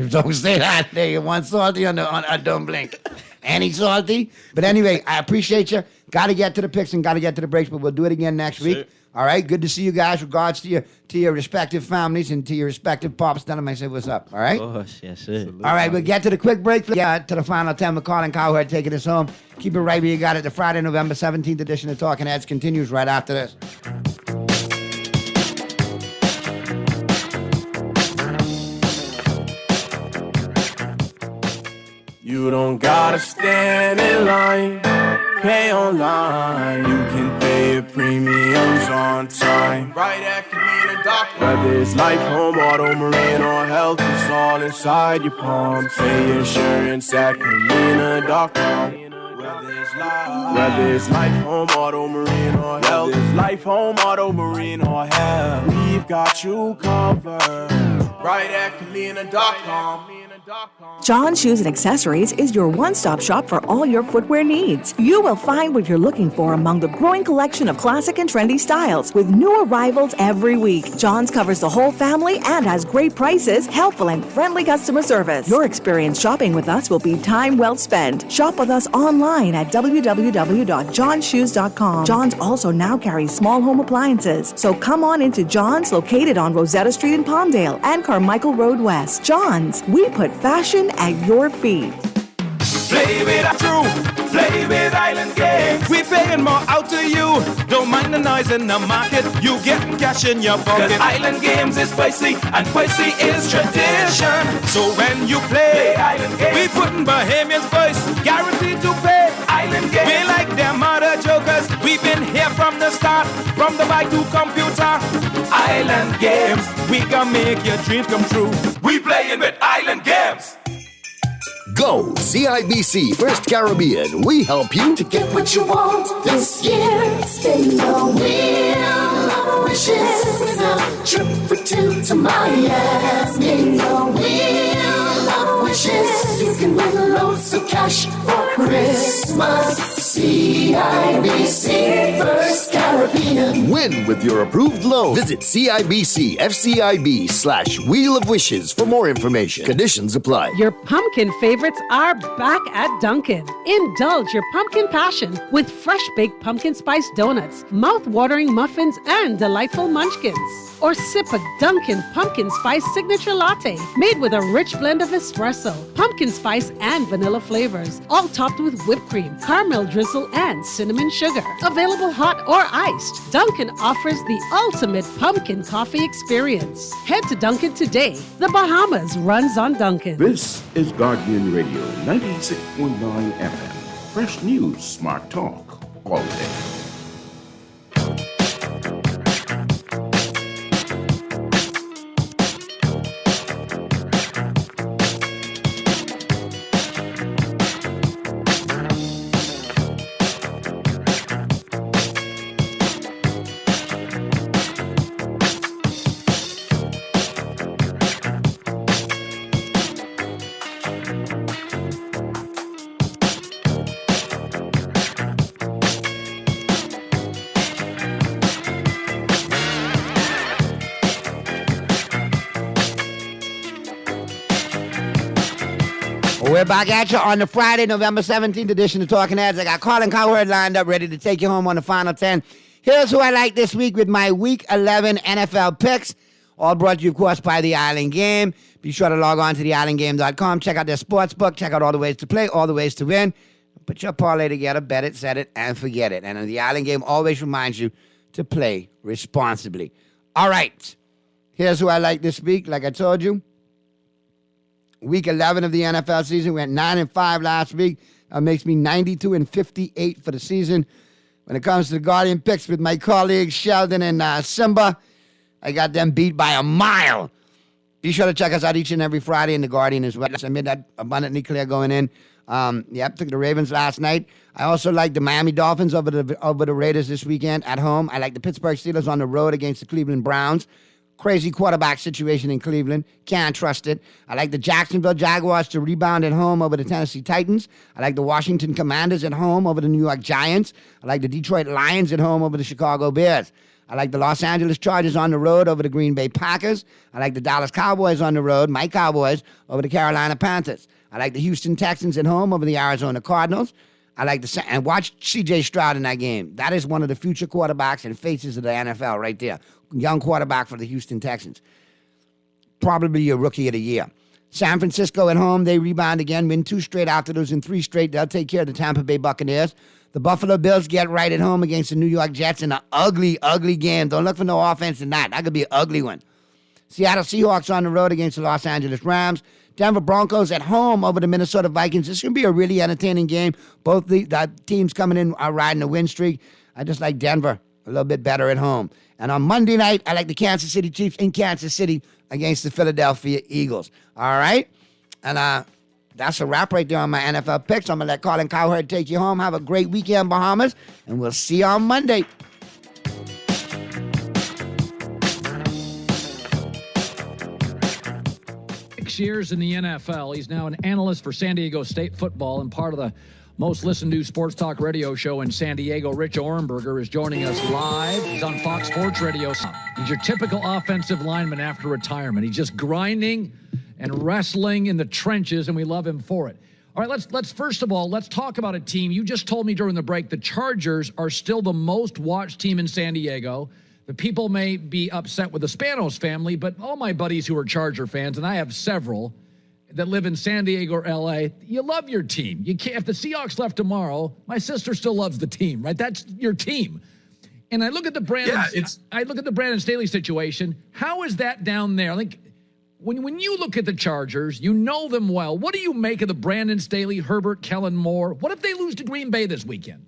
Don't say that. You're one salty on Don't Blink. And he's salty. But anyway, I appreciate you. Got to get to the picks and got to get to the breaks, but we'll do it again next week. All right, good to see you guys. Regards to your respective families and to your respective pops. Tell them I said what's up. All right. Of course, yes, sir. All right, we'll get to the quick break. To the final 10. McCall and Cowherd taking us home. Keep it right where you got it. The Friday, November 17th edition of Talking Heads continues right after this. You don't gotta stand in line, pay online. You can pay your premiums on time. Right at Camino Doctor. Whether it's life, home, auto, marine, or health, it's all inside your palm. Pay your insurance at Camino.com. Whether it's life, home, auto, marine, or health, it's life, home, auto, marine, or health, we've got you covered. Right at Camino.com. John Shoes and Accessories is your one-stop shop for all your footwear needs. You will find what you're looking for among the growing collection of classic and trendy styles with new arrivals every week. John's covers the whole family and has great prices, helpful and friendly customer service. Your experience shopping with us will be time well spent. Shop with us online at www.johnshoes.com. John's also now carries small home appliances. So come on into John's, located on Rosetta Street in Palmdale and Carmichael Road West. John's, we put fashion at your feet. Play with a crew, play with Island Games. We paying more out to you. Don't mind the noise in the market. You getting cash in your pocket. 'Cause Island Games is spicy and spicy is tradition. So when you play Island Games, we putting Bahamians first, guaranteed to pay. Island Games, we like them other jokers. We've been here from the start, from the bike to computer. Island Games, we gonna make your dreams come true. We playing with Island Games. Go CIBC First Caribbean. We help you to get what you want this year. Spin the wheel of wishes. With a trip for two to Miami. Spin the wheel of wishes. You can win loads of cash for Christmas. CIBC First Caribbean. Win with your approved loan. Visit CIBC-FCIB/Wheel of Wishes for more information. Conditions apply. Your pumpkin favorites are back at Dunkin'. Indulge your pumpkin passion with fresh baked pumpkin spice donuts, mouth-watering muffins, and delightful munchkins. Or sip a Dunkin' pumpkin spice signature latte made with a rich blend of espresso, pumpkin spice, and vanilla flavors, all topped with whipped cream, caramel drizzle, and cinnamon sugar. Available hot or iced, Dunkin' offers the ultimate pumpkin coffee experience. Head to Dunkin' today. The Bahamas runs on Dunkin'. This is Guardian Radio 96.9 FM. Fresh news, smart talk, all day. We're back at you on the Friday, November 17th edition of Talking Heads. I got Colin Cowherd lined up, ready to take you home on the final 10. Here's who I like this week with my Week 11 NFL picks. All brought to you, of course, by The Island Game. Be sure to log on to theislandgame.com. Check out their sports book. Check out all the ways to play, all the ways to win. Put your parlay together, bet it, set it, and forget it. And The Island Game always reminds you to play responsibly. All right. Here's who I like this week. Like I told you, Week 11 of the NFL season. We went 9-5 last week. That makes me 92-58 for the season. When it comes to the Guardian picks with my colleagues Sheldon and Simba, I got them beat by a mile. Be sure to check us out each and every Friday in the Guardian as well. I made that abundantly clear going in. Took the Ravens last night. I also like the Miami Dolphins over the Raiders this weekend at home. I like the Pittsburgh Steelers on the road against the Cleveland Browns. Crazy quarterback situation in Cleveland. Can't trust it. I like the Jacksonville Jaguars to rebound at home over the Tennessee Titans. I like the Washington Commanders at home over the New York Giants. I like the Detroit Lions at home over the Chicago Bears. I like the Los Angeles Chargers on the road over the Green Bay Packers. I like the Dallas Cowboys on the road, my Cowboys, over the Carolina Panthers. I like the Houston Texans at home over the Arizona Cardinals. I like and watch C.J. Stroud in that game. That is one of the future quarterbacks and faces of the NFL right there. Young quarterback for the Houston Texans. Probably your rookie of the year. San Francisco at home, they rebound again, win 2 straight after losing 3 straight. They'll take care of the Tampa Bay Buccaneers. The Buffalo Bills get right at home against the New York Jets in an ugly, ugly game. Don't look for no offense in that. That could be an ugly one. Seattle Seahawks on the road against the Los Angeles Rams. Denver Broncos at home over the Minnesota Vikings. This is going to be a really entertaining game. Both the teams coming in are riding a win streak. I just like Denver a little bit better at home. And on Monday night, I like the Kansas City Chiefs in Kansas City against the Philadelphia Eagles. All right? And that's a wrap right there on my NFL picks. I'm going to let Colin Cowherd take you home. Have a great weekend, Bahamas, and we'll see you on Monday. 6 years in the NFL. He's now an analyst for San Diego State football and part of the most listened to sports talk radio show in San Diego. Rich Orenberger is joining us live. He's on Fox Sports Radio. He's your typical offensive lineman after retirement. He's just grinding and wrestling in the trenches, and we love him for it. All right, let's first of all, let's talk about a team. You just told me during the break the Chargers are still the most watched team in San Diego. The people may be upset with the Spanos family, but all my buddies who are Charger fans, and I have several that live in San Diego or L.A., you love your team. You can't. If the Seahawks left tomorrow, my sister still loves the team, right? That's your team. And I look at the Brandon Staley situation. How is that down there? Like when you look at the Chargers, you know them well. What do you make of the Brandon Staley, Herbert, Kellen Moore? What if they lose to Green Bay this weekend?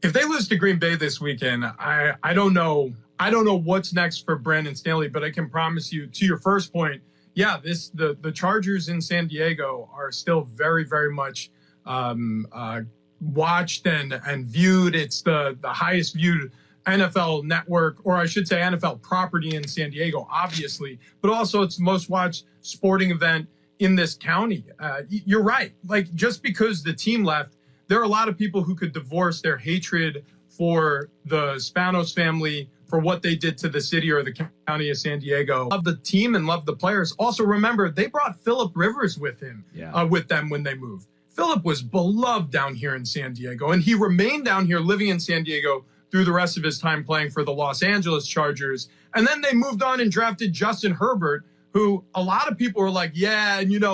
If they lose to Green Bay this weekend, I don't know. I don't know what's next for Brandon Staley, but I can promise you, to your first point, yeah, the Chargers in San Diego are still very, very much watched and viewed. It's the highest viewed NFL network, or I should say NFL property in San Diego, obviously, but also it's the most watched sporting event in this county. You're right. Like, just because the team left, there are a lot of people who could divorce their hatred for the Spanos family for what they did to the city or the county of San Diego. Love the team and love the players. Also, remember, they brought Phillip Rivers with him, with them when they moved. Phillip was beloved down here in San Diego, and he remained down here living in San Diego through the rest of his time playing for the Los Angeles Chargers. And then they moved on and drafted Justin Herbert, who a lot of people were like, yeah, and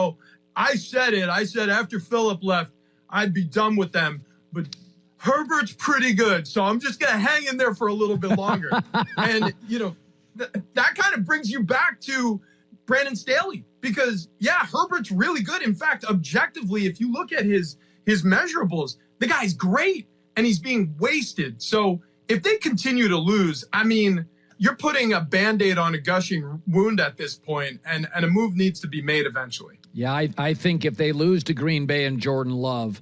I said it. I said after Phillip left, I'd be done with them. But Herbert's pretty good, so I'm just going to hang in there for a little bit longer. And, that kind of brings you back to Brandon Staley because, yeah, Herbert's really good. In fact, objectively, if you look at his measurables, the guy's great, and he's being wasted. So if they continue to lose, I mean, you're putting a Band-Aid on a gushing wound at this point, and a move needs to be made eventually. Yeah, I think if they lose to Green Bay and Jordan Love,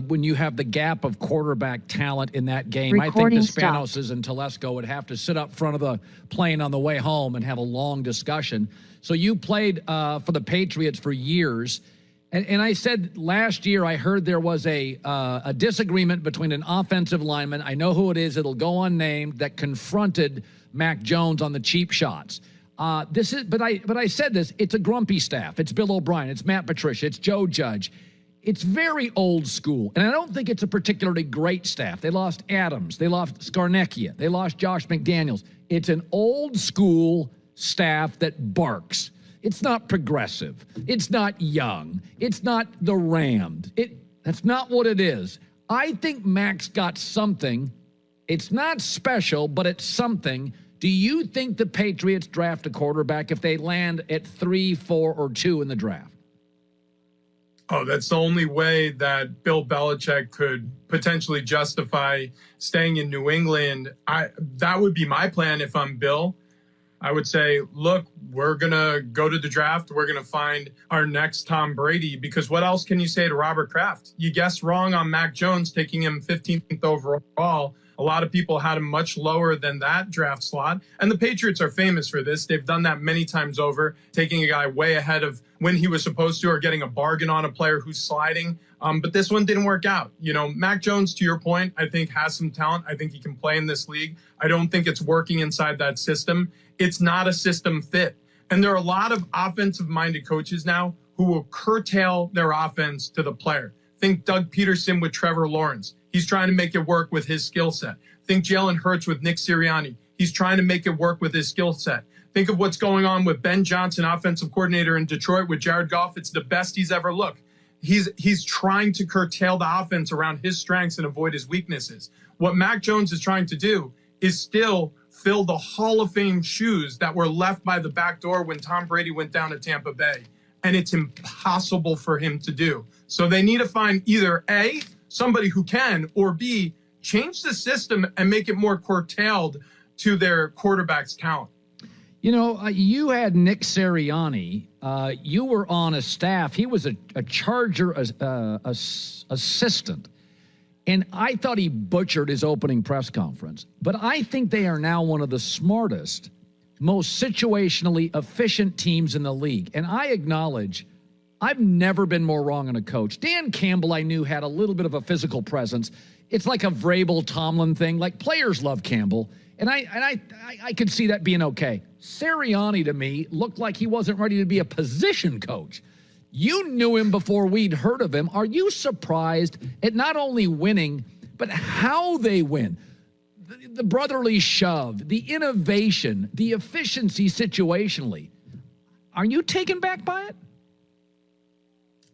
when you have the gap of quarterback talent in that game, I think the Spanoses and Telesco would have to sit up front of the plane on the way home and have a long discussion. So you played for the Patriots for years. And I said last year I heard there was a disagreement between an offensive lineman, I know who it is, it'll go unnamed, that confronted Mac Jones on the cheap shots. But I said this, it's a grumpy staff. It's Bill O'Brien, it's Matt Patricia, it's Joe Judge. It's very old school, and I don't think it's a particularly great staff. They lost Adams, they lost Scarnecchia, they lost Josh McDaniels. It's an old school staff that barks. It's not progressive. It's not young. It's not the Rammed. That's not what it is. I think Mac's got something. It's not special, but it's something. Do you think the Patriots draft a quarterback if they land at 3, 4, or 2 in the draft? Oh, that's the only way that Bill Belichick could potentially justify staying in New England. That would be my plan if I'm Bill. I would say, look, we're going to go to the draft. We're going to find our next Tom Brady, because what else can you say to Robert Kraft? You guessed wrong on Mac Jones, taking him 15th overall. A lot of people had him much lower than that draft slot. And the Patriots are famous for this. They've done that many times over, taking a guy way ahead of when he was supposed to, or getting a bargain on a player who's sliding. But this one didn't work out. Mac Jones, to your point, I think has some talent. I think he can play in this league. I don't think it's working inside that system. It's not a system fit. And there are a lot of offensive-minded coaches now who will curtail their offense to the player. Think Doug Peterson with Trevor Lawrence. He's trying to make it work with his skill set. Think Jalen Hurts with Nick Sirianni. He's trying to make it work with his skill set. Think of what's going on with Ben Johnson, offensive coordinator in Detroit with Jared Goff. It's the best he's ever looked. He's trying to curtail the offense around his strengths and avoid his weaknesses. What Mac Jones is trying to do is still fill the Hall of Fame shoes that were left by the back door when Tom Brady went down to Tampa Bay. And it's impossible for him to do. So they need to find either A, somebody who can, or B, change the system and make it more curtailed to their quarterback's talent. You know, you had Nick Sirianni. You were on a staff. He was a Charger assistant. And I thought he butchered his opening press conference. But I think they are now one of the smartest, most situationally efficient teams in the league. And I acknowledge I've never been more wrong on a coach. Dan Campbell, I knew, had a little bit of a physical presence. It's like a Vrabel Tomlin thing. Like, players love Campbell. And I could see that being okay. Sirianni, to me, looked like he wasn't ready to be a position coach. You knew him before we'd heard of him. Are you surprised at not only winning, but how they win? The brotherly shove, the innovation, the efficiency situationally. Are you taken back by it?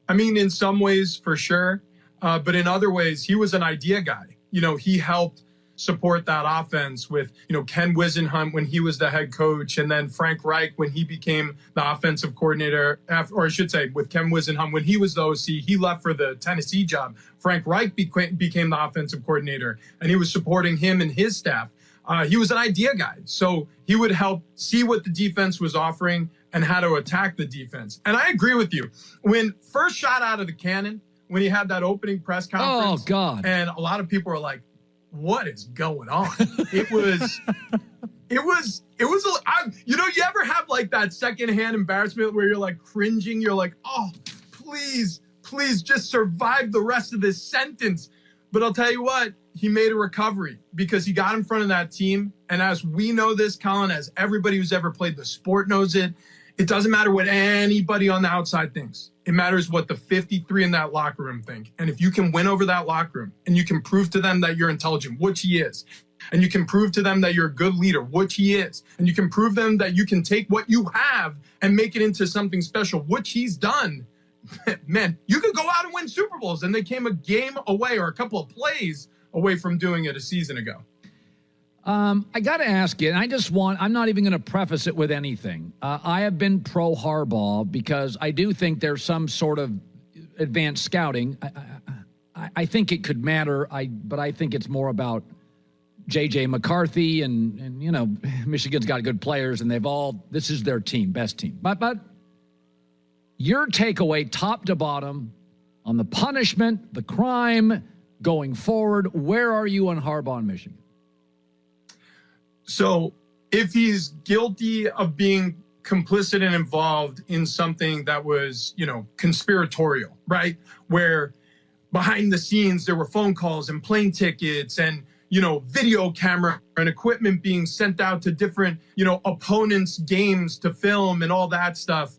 I mean, in some ways, for sure. But in other ways, he was an idea guy. You know, he helped support that offense with, Ken Wisenhunt when he was the head coach, and then Frank Reich when he became the offensive coordinator, or I should say with Ken Wisenhunt when he was the OC. He left for the Tennessee job. Frank Reich became the offensive coordinator, and he was supporting him and his staff. He was an idea guy, so he would help see what the defense was offering and how to attack the defense. And I agree with you. When first shot out of the cannon, when he had that opening press conference, oh God, and a lot of people were like, what is going on? It was, you ever have like that secondhand embarrassment where you're like cringing? You're like, oh, please just survive the rest of this sentence. But I'll tell you what, he made a recovery because he got in front of that team. And as we know this, Colin, as everybody who's ever played the sport knows it, it doesn't matter what anybody on the outside thinks. It matters what the 53 in that locker room think. And if you can win over that locker room and you can prove to them that you're intelligent, which he is, and you can prove to them that you're a good leader, which he is, and you can prove them that you can take what you have and make it into something special, which he's done, man, you could go out and win Super Bowls. And they came a game away or a couple of plays away from doing it a season ago. I got to ask you, and I'm not even going to preface it with anything. I have been pro Harbaugh because I do think there's some sort of advanced scouting. I think it could matter, but I think it's more about J.J. McCarthy and Michigan's got good players and this is their team, best team. But your takeaway, top to bottom, on the punishment, the crime, going forward, where are you on Harbaugh in Michigan? So if he's guilty of being complicit and involved in something that was, conspiratorial, right? Where behind the scenes, there were phone calls and plane tickets and, video camera and equipment being sent out to different, opponents' games to film and all that stuff.